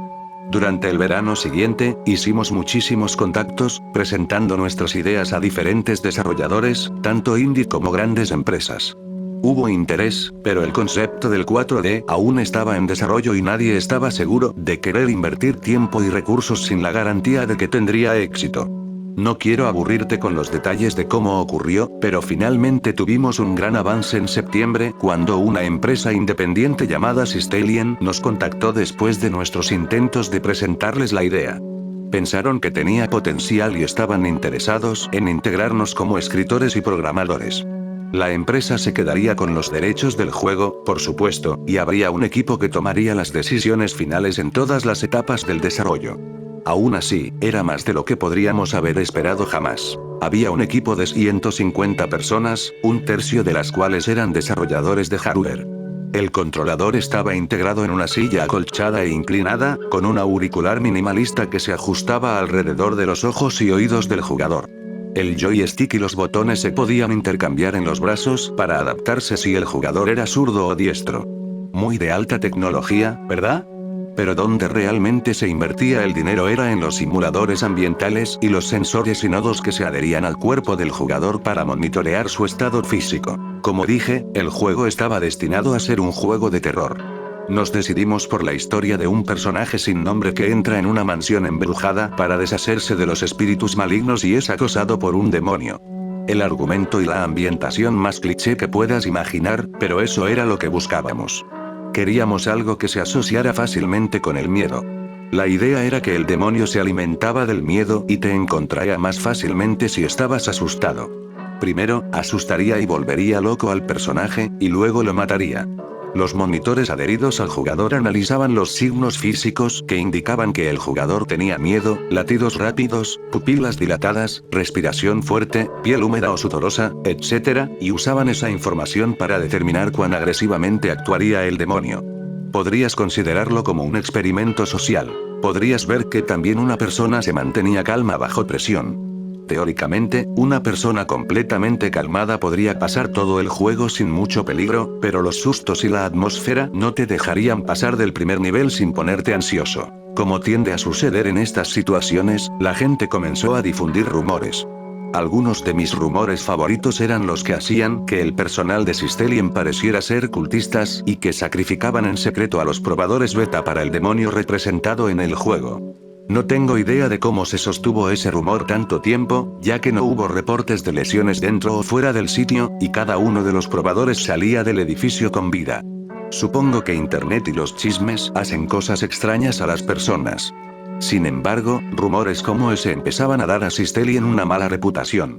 Durante el verano siguiente, hicimos muchísimos contactos, presentando nuestras ideas a diferentes desarrolladores, tanto indie como grandes empresas. Hubo interés, pero el concepto del 4D aún estaba en desarrollo y nadie estaba seguro de querer invertir tiempo y recursos sin la garantía de que tendría éxito. No quiero aburrirte con los detalles de cómo ocurrió, pero finalmente tuvimos un gran avance en septiembre, cuando una empresa independiente llamada Systalien nos contactó después de nuestros intentos de presentarles la idea. Pensaron que tenía potencial y estaban interesados en integrarnos como escritores y programadores. La empresa se quedaría con los derechos del juego, por supuesto, y habría un equipo que tomaría las decisiones finales en todas las etapas del desarrollo. Aún así, era más de lo que podríamos haber esperado jamás. Había un equipo de 150 personas, un tercio de las cuales eran desarrolladores de hardware. El controlador estaba integrado en una silla acolchada e inclinada, con un auricular minimalista que se ajustaba alrededor de los ojos y oídos del jugador. El joystick y los botones se podían intercambiar en los brazos para adaptarse si el jugador era zurdo o diestro. Muy de alta tecnología, ¿verdad? Pero donde realmente se invertía el dinero era en los simuladores ambientales y los sensores y nodos que se adherían al cuerpo del jugador para monitorear su estado físico. Como dije, el juego estaba destinado a ser un juego de terror. Nos decidimos por la historia de un personaje sin nombre que entra en una mansión embrujada para deshacerse de los espíritus malignos y es acosado por un demonio. El argumento y la ambientación más cliché que puedas imaginar, pero eso era lo que buscábamos. Queríamos algo que se asociara fácilmente con el miedo. La idea era que el demonio se alimentaba del miedo y te encontraría más fácilmente si estabas asustado. Primero, asustaría y volvería loco al personaje, y luego lo mataría. Los monitores adheridos al jugador analizaban los signos físicos que indicaban que el jugador tenía miedo, latidos rápidos, pupilas dilatadas, respiración fuerte, piel húmeda o sudorosa, etc., y usaban esa información para determinar cuán agresivamente actuaría el demonio. Podrías considerarlo como un experimento social. Podrías ver que también una persona se mantenía calma bajo presión. Teóricamente, una persona completamente calmada podría pasar todo el juego sin mucho peligro, pero los sustos y la atmósfera no te dejarían pasar del primer nivel sin ponerte ansioso. Como tiende a suceder en estas situaciones, la gente comenzó a difundir rumores. Algunos de mis rumores favoritos eran los que hacían que el personal de Systalien pareciera ser cultistas y que sacrificaban en secreto a los probadores beta para el demonio representado en el juego. No tengo idea de cómo se sostuvo ese rumor tanto tiempo, ya que no hubo reportes de lesiones dentro o fuera del sitio, y cada uno de los probadores salía del edificio con vida. Supongo que Internet y los chismes hacen cosas extrañas a las personas. Sin embargo, rumores como ese empezaban a dar a Systalien una mala reputación.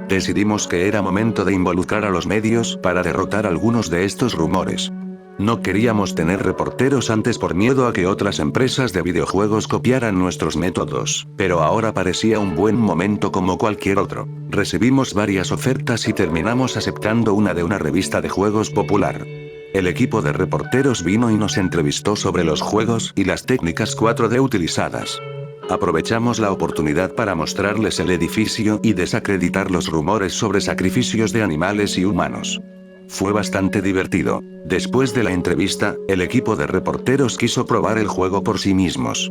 Decidimos que era momento de involucrar a los medios para derrotar algunos de estos rumores. No queríamos tener reporteros antes por miedo a que otras empresas de videojuegos copiaran nuestros métodos, pero ahora parecía un buen momento como cualquier otro. Recibimos varias ofertas y terminamos aceptando una de una revista de juegos popular. El equipo de reporteros vino y nos entrevistó sobre los juegos y las técnicas 4D utilizadas. Aprovechamos la oportunidad para mostrarles el edificio y desacreditar los rumores sobre sacrificios de animales y humanos. Fue bastante divertido. Después de la entrevista, el equipo de reporteros quiso probar el juego por sí mismos.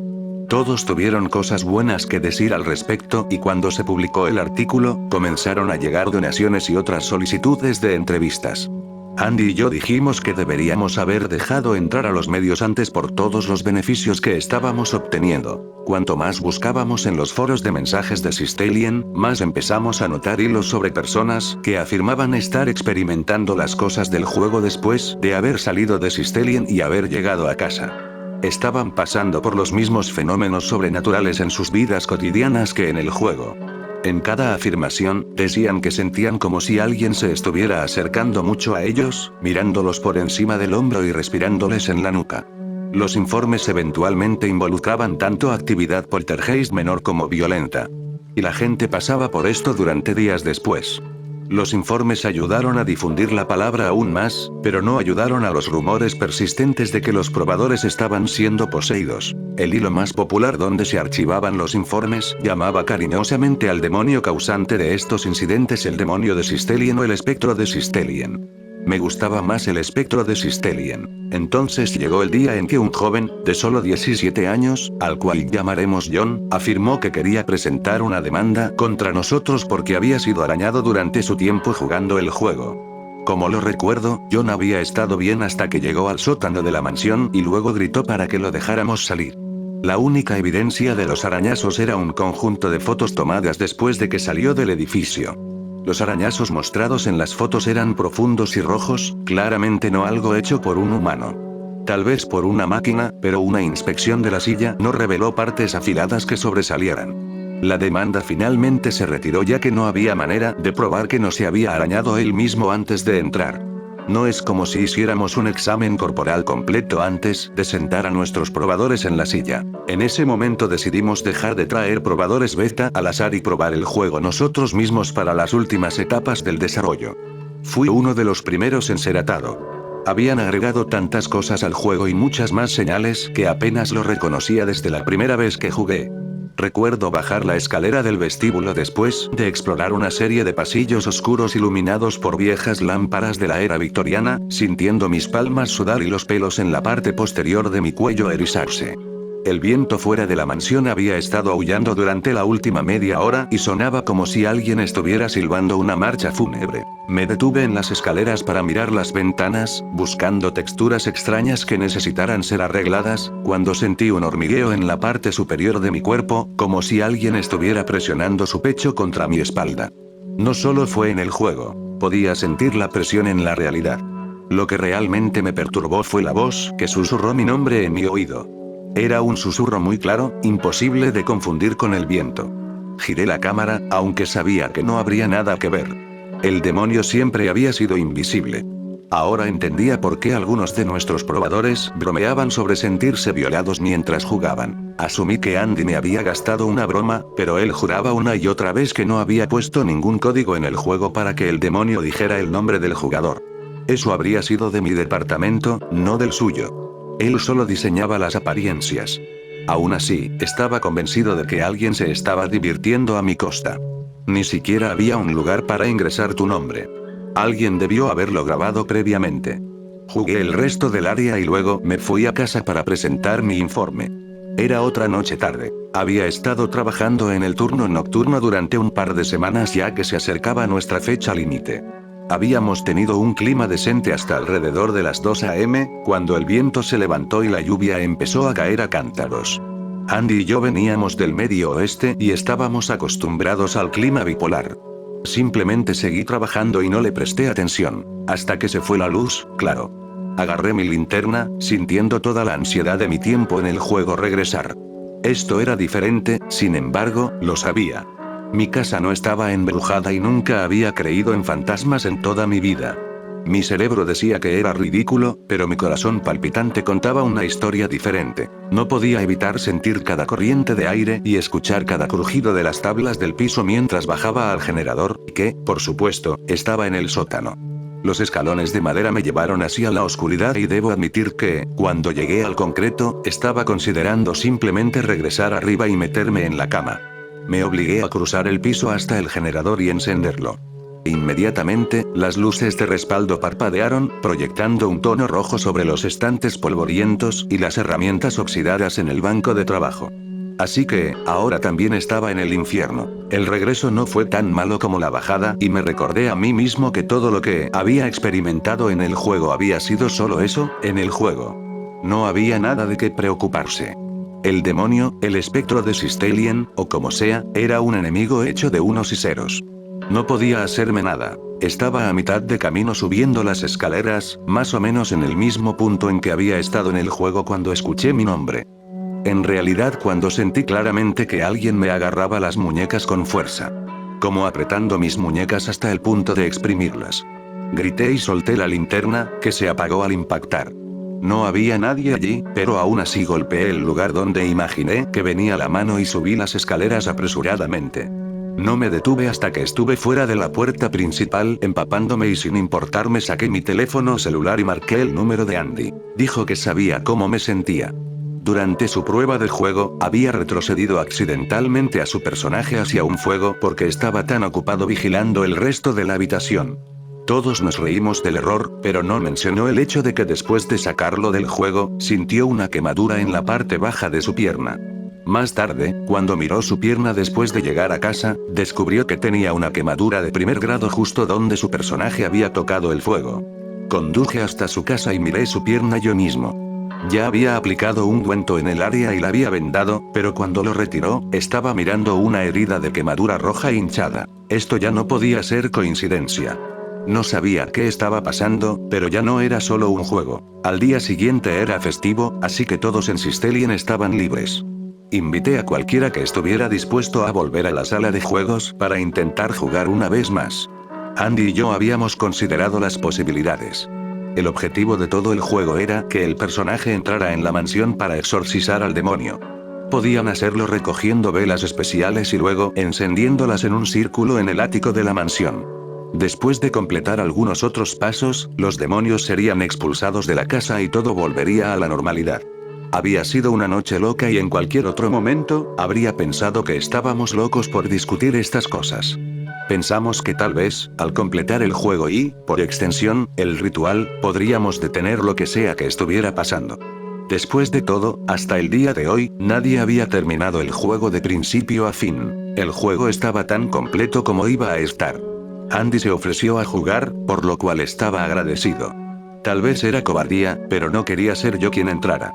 Todos tuvieron cosas buenas que decir al respecto y cuando se publicó el artículo, comenzaron a llegar donaciones y otras solicitudes de entrevistas. Andy y yo dijimos que deberíamos haber dejado entrar a los medios antes por todos los beneficios que estábamos obteniendo. Cuanto más buscábamos en los foros de mensajes de Systalien, más empezamos a notar hilos sobre personas que afirmaban estar experimentando las cosas del juego después de haber salido de Systalien y haber llegado a casa. Estaban pasando por los mismos fenómenos sobrenaturales en sus vidas cotidianas que en el juego. En cada afirmación, decían que sentían como si alguien se estuviera acercando mucho a ellos, mirándolos por encima del hombro y respirándoles en la nuca. Los informes eventualmente involucraban tanto actividad poltergeist menor como violenta. Y la gente pasaba por esto durante días después. Los informes ayudaron a difundir la palabra aún más, pero no ayudaron a los rumores persistentes de que los probadores estaban siendo poseídos. El hilo más popular donde se archivaban los informes llamaba cariñosamente al demonio causante de estos incidentes el demonio de Systalien o el espectro de Systalien. Me gustaba más el espectro de Systalien. Entonces llegó el día en que un joven, de solo 17 años, al cual llamaremos John, afirmó que quería presentar una demanda contra nosotros porque había sido arañado durante su tiempo jugando el juego. Como lo recuerdo, John había estado bien hasta que llegó al sótano de la mansión y luego gritó para que lo dejáramos salir. La única evidencia de los arañazos era un conjunto de fotos tomadas después de que salió del edificio. Los arañazos mostrados en las fotos eran profundos y rojos, claramente no algo hecho por un humano. Tal vez por una máquina, pero una inspección de la silla no reveló partes afiladas que sobresalieran. La demanda finalmente se retiró ya que no había manera de probar que no se había arañado él mismo antes de entrar. No es como si hiciéramos un examen corporal completo antes de sentar a nuestros probadores en la silla. En ese momento decidimos dejar de traer probadores beta al azar y probar el juego nosotros mismos para las últimas etapas del desarrollo. Fui uno de los primeros en ser atado. Habían agregado tantas cosas al juego y muchas más señales que apenas lo reconocía desde la primera vez que jugué. Recuerdo bajar la escalera del vestíbulo después de explorar una serie de pasillos oscuros iluminados por viejas lámparas de la era victoriana, sintiendo mis palmas sudar y los pelos en la parte posterior de mi cuello erizarse. El viento fuera de la mansión había estado aullando durante la última media hora y sonaba como si alguien estuviera silbando una marcha fúnebre. Me detuve en las escaleras para mirar las ventanas, buscando texturas extrañas que necesitaran ser arregladas, cuando sentí un hormigueo en la parte superior de mi cuerpo, como si alguien estuviera presionando su pecho contra mi espalda. No solo fue en el juego, podía sentir la presión en la realidad. Lo que realmente me perturbó fue la voz que susurró mi nombre en mi oído. Era un susurro muy claro, imposible de confundir con el viento. Giré la cámara, aunque sabía que no habría nada que ver. El demonio siempre había sido invisible. Ahora entendía por qué algunos de nuestros probadores bromeaban sobre sentirse violados mientras jugaban. Asumí que Andy me había gastado una broma, pero él juraba una y otra vez que no había puesto ningún código en el juego para que el demonio dijera el nombre del jugador. Eso habría sido de mi departamento, no del suyo. Él solo diseñaba las apariencias. Aún así, estaba convencido de que alguien se estaba divirtiendo a mi costa. Ni siquiera había un lugar para ingresar tu nombre. Alguien debió haberlo grabado previamente. Jugué el resto del área y luego me fui a casa para presentar mi informe. Era otra noche tarde. Había estado trabajando en el turno nocturno durante un par de semanas ya que se acercaba nuestra fecha límite. Habíamos tenido un clima decente hasta alrededor de las 2 a.m., cuando el viento se levantó y la lluvia empezó a caer a cántaros. Andy y yo veníamos del medio oeste y estábamos acostumbrados al clima bipolar. Simplemente seguí trabajando y no le presté atención, hasta que se fue la luz, claro. Agarré mi linterna, sintiendo toda la ansiedad de mi tiempo en el juego regresar. Esto era diferente, sin embargo, lo sabía. Mi casa no estaba embrujada y nunca había creído en fantasmas en toda mi vida. Mi cerebro decía que era ridículo, pero mi corazón palpitante contaba una historia diferente. No podía evitar sentir cada corriente de aire y escuchar cada crujido de las tablas del piso mientras bajaba al generador, que, por supuesto, estaba en el sótano. Los escalones de madera me llevaron hacia la oscuridad y debo admitir que, cuando llegué al concreto, estaba considerando simplemente regresar arriba y meterme en la cama. Me obligué a cruzar el piso hasta el generador y encenderlo. Inmediatamente, las luces de respaldo parpadearon, proyectando un tono rojo sobre los estantes polvorientos y las herramientas oxidadas en el banco de trabajo. Así que, ahora también estaba en el infierno. El regreso no fue tan malo como la bajada, y me recordé a mí mismo que todo lo que había experimentado en el juego había sido solo eso, en el juego. No había nada de qué preocuparse. El demonio, el espectro de Sistelien, o como sea, era un enemigo hecho de unos y ceros. No podía hacerme nada. Estaba a mitad de camino subiendo las escaleras, más o menos en el mismo punto en que había estado en el juego cuando escuché mi nombre. En realidad, cuando sentí claramente que alguien me agarraba las muñecas con fuerza. Como apretando mis muñecas hasta el punto de exprimirlas. Grité y solté la linterna, que se apagó al impactar. No había nadie allí, pero aún así golpeé el lugar donde imaginé que venía la mano y subí las escaleras apresuradamente. No me detuve hasta que estuve fuera de la puerta principal, empapándome, y sin importarme saqué mi teléfono celular y marqué el número de Andy. Dijo que sabía cómo me sentía. Durante su prueba de juego, había retrocedido accidentalmente a su personaje hacia un fuego porque estaba tan ocupado vigilando el resto de la habitación. Todos nos reímos del error, pero no mencionó el hecho de que después de sacarlo del juego, sintió una quemadura en la parte baja de su pierna. Más tarde, cuando miró su pierna después de llegar a casa, descubrió que tenía una quemadura de primer grado justo donde su personaje había tocado el fuego. Conduje hasta su casa y miré su pierna yo mismo. Ya había aplicado un ungüento en el área y la había vendado, pero cuando lo retiró, estaba mirando una herida de quemadura roja hinchada. Esto ya no podía ser coincidencia. No sabía qué estaba pasando, pero ya no era solo un juego. Al día siguiente era festivo, así que todos en Sistelien estaban libres. Invité a cualquiera que estuviera dispuesto a volver a la sala de juegos para intentar jugar una vez más. Andy y yo habíamos considerado las posibilidades. El objetivo de todo el juego era que el personaje entrara en la mansión para exorcizar al demonio. Podían hacerlo recogiendo velas especiales y luego encendiéndolas en un círculo en el ático de la mansión. Después de completar algunos otros pasos, los demonios serían expulsados de la casa y todo volvería a la normalidad. Había sido una noche loca y en cualquier otro momento, habría pensado que estábamos locos por discutir estas cosas. Pensamos que tal vez, al completar el juego y, por extensión, el ritual, podríamos detener lo que sea que estuviera pasando. Después de todo, hasta el día de hoy, nadie había terminado el juego de principio a fin. El juego estaba tan completo como iba a estar. Andy se ofreció a jugar, por lo cual estaba agradecido. Tal vez era cobardía, pero no quería ser yo quien entrara.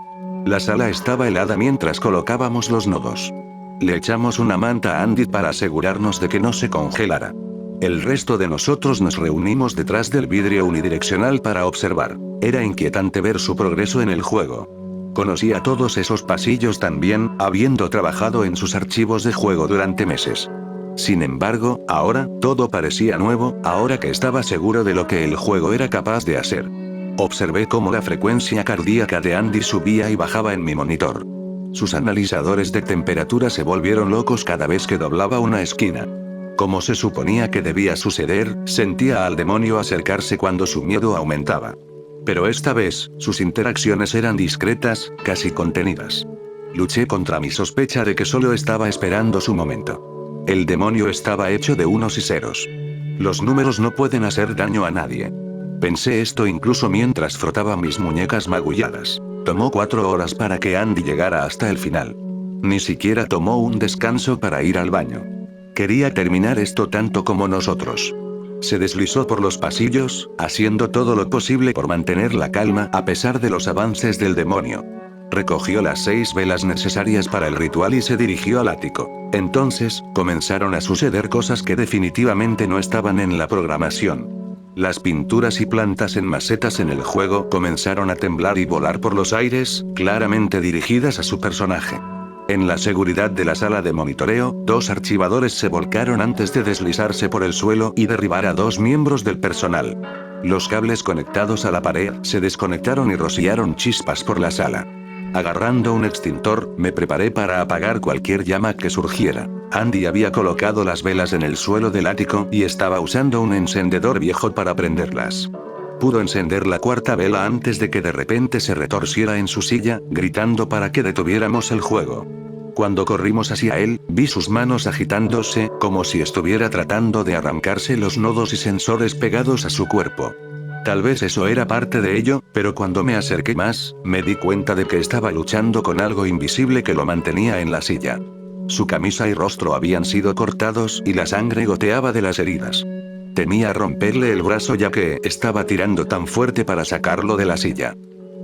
La sala estaba helada mientras colocábamos los nodos. Le echamos una manta a Andy para asegurarnos de que no se congelara. El resto de nosotros nos reunimos detrás del vidrio unidireccional para observar. Era inquietante ver su progreso en el juego. Conocía todos esos pasillos también, habiendo trabajado en sus archivos de juego durante meses. Sin embargo, ahora, todo parecía nuevo, ahora que estaba seguro de lo que el juego era capaz de hacer. Observé cómo la frecuencia cardíaca de Andy subía y bajaba en mi monitor. Sus analizadores de temperatura se volvieron locos cada vez que doblaba una esquina. Como se suponía que debía suceder, sentía al demonio acercarse cuando su miedo aumentaba. Pero esta vez, sus interacciones eran discretas, casi contenidas. Luché contra mi sospecha de que solo estaba esperando su momento. El demonio estaba hecho de unos y ceros. Los números no pueden hacer daño a nadie. Pensé esto incluso mientras frotaba mis muñecas magulladas. Tomó 4 horas para que Andy llegara hasta el final. Ni siquiera tomó un descanso para ir al baño. Quería terminar esto tanto como nosotros. Se deslizó por los pasillos, haciendo todo lo posible por mantener la calma a pesar de los avances del demonio. Recogió las 6 velas necesarias para el ritual y se dirigió al ático. Entonces, comenzaron a suceder cosas que definitivamente no estaban en la programación. Las pinturas y plantas en macetas en el juego comenzaron a temblar y volar por los aires, claramente dirigidas a su personaje. En la seguridad de la sala de monitoreo, 2 archivadores se volcaron antes de deslizarse por el suelo y derribar a 2 miembros del personal. Los cables conectados a la pared se desconectaron y rociaron chispas por la sala. Agarrando un extintor, me preparé para apagar cualquier llama que surgiera. Andy había colocado las velas en el suelo del ático y estaba usando un encendedor viejo para prenderlas. Pudo encender la 4ª vela antes de que de repente se retorciera en su silla, gritando para que detuviéramos el juego. Cuando corrimos hacia él, vi sus manos agitándose, como si estuviera tratando de arrancarse los nodos y sensores pegados a su cuerpo. Tal vez eso era parte de ello, pero cuando me acerqué más, me di cuenta de que estaba luchando con algo invisible que lo mantenía en la silla. Su camisa y rostro habían sido cortados y la sangre goteaba de las heridas. Temía romperle el brazo ya que estaba tirando tan fuerte para sacarlo de la silla.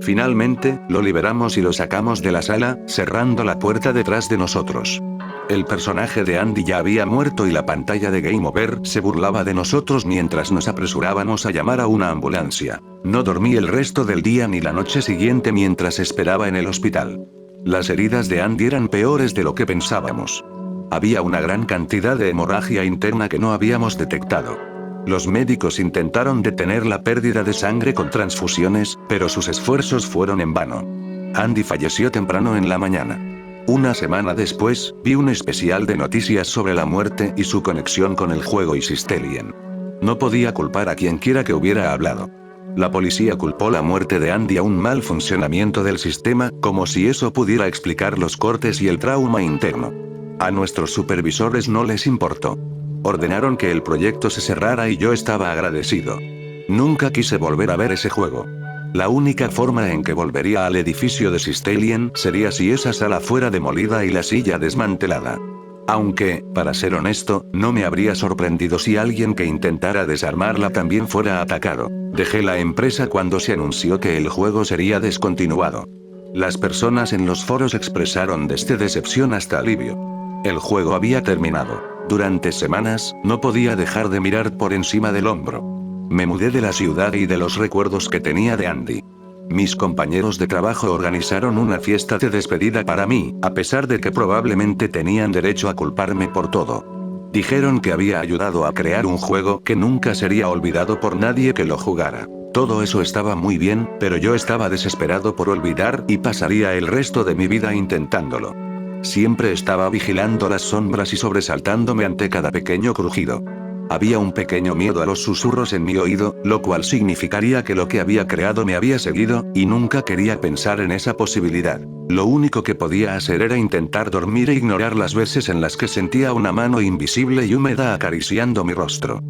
Finalmente, lo liberamos y lo sacamos de la sala, cerrando la puerta detrás de nosotros. El personaje de Andy ya había muerto y la pantalla de Game Over se burlaba de nosotros mientras nos apresurábamos a llamar a una ambulancia. No dormí el resto del día ni la noche siguiente mientras esperaba en el hospital. Las heridas de Andy eran peores de lo que pensábamos. Había una gran cantidad de hemorragia interna que no habíamos detectado. Los médicos intentaron detener la pérdida de sangre con transfusiones, pero sus esfuerzos fueron en vano. Andy falleció temprano en la mañana. Una semana después, vi un especial de noticias sobre la muerte y su conexión con el juego Systelien. No podía culpar a quien quiera que hubiera hablado. La policía culpó la muerte de Andy a un mal funcionamiento del sistema, como si eso pudiera explicar los cortes y el trauma interno. A nuestros supervisores no les importó. Ordenaron que el proyecto se cerrara y yo estaba agradecido. Nunca quise volver a ver ese juego. La única forma en que volvería al edificio de Systelien sería si esa sala fuera demolida y la silla desmantelada. Aunque, para ser honesto, no me habría sorprendido si alguien que intentara desarmarla también fuera atacado. Dejé la empresa cuando se anunció que el juego sería descontinuado. Las personas en los foros expresaron desde decepción hasta alivio. El juego había terminado. Durante semanas, no podía dejar de mirar por encima del hombro. Me mudé de la ciudad y de los recuerdos que tenía de Andy. Mis compañeros de trabajo organizaron una fiesta de despedida para mí, a pesar de que probablemente tenían derecho a culparme por todo. Dijeron que había ayudado a crear un juego que nunca sería olvidado por nadie que lo jugara. Todo eso estaba muy bien, pero yo estaba desesperado por olvidar y pasaría el resto de mi vida intentándolo. Siempre estaba vigilando las sombras y sobresaltándome ante cada pequeño crujido. Había un pequeño miedo a los susurros en mi oído, lo cual significaría que lo que había creado me había seguido, y nunca quería pensar en esa posibilidad. Lo único que podía hacer era intentar dormir e ignorar las veces en las que sentía una mano invisible y húmeda acariciando mi rostro.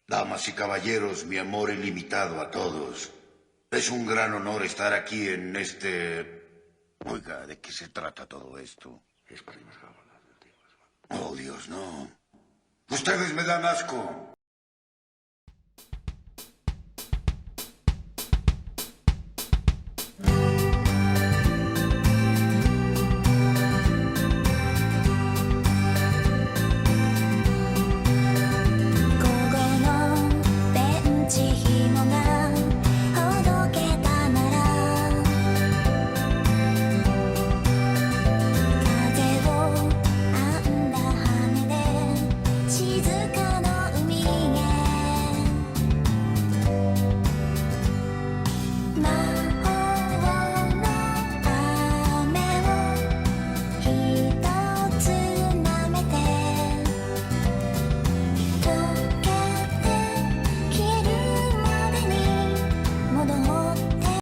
Damas y caballeros, mi amor ilimitado a todos. Es un gran honor estar aquí en este... Oiga, ¿de qué se trata todo esto? Oh, Dios, no. Ustedes me dan asco.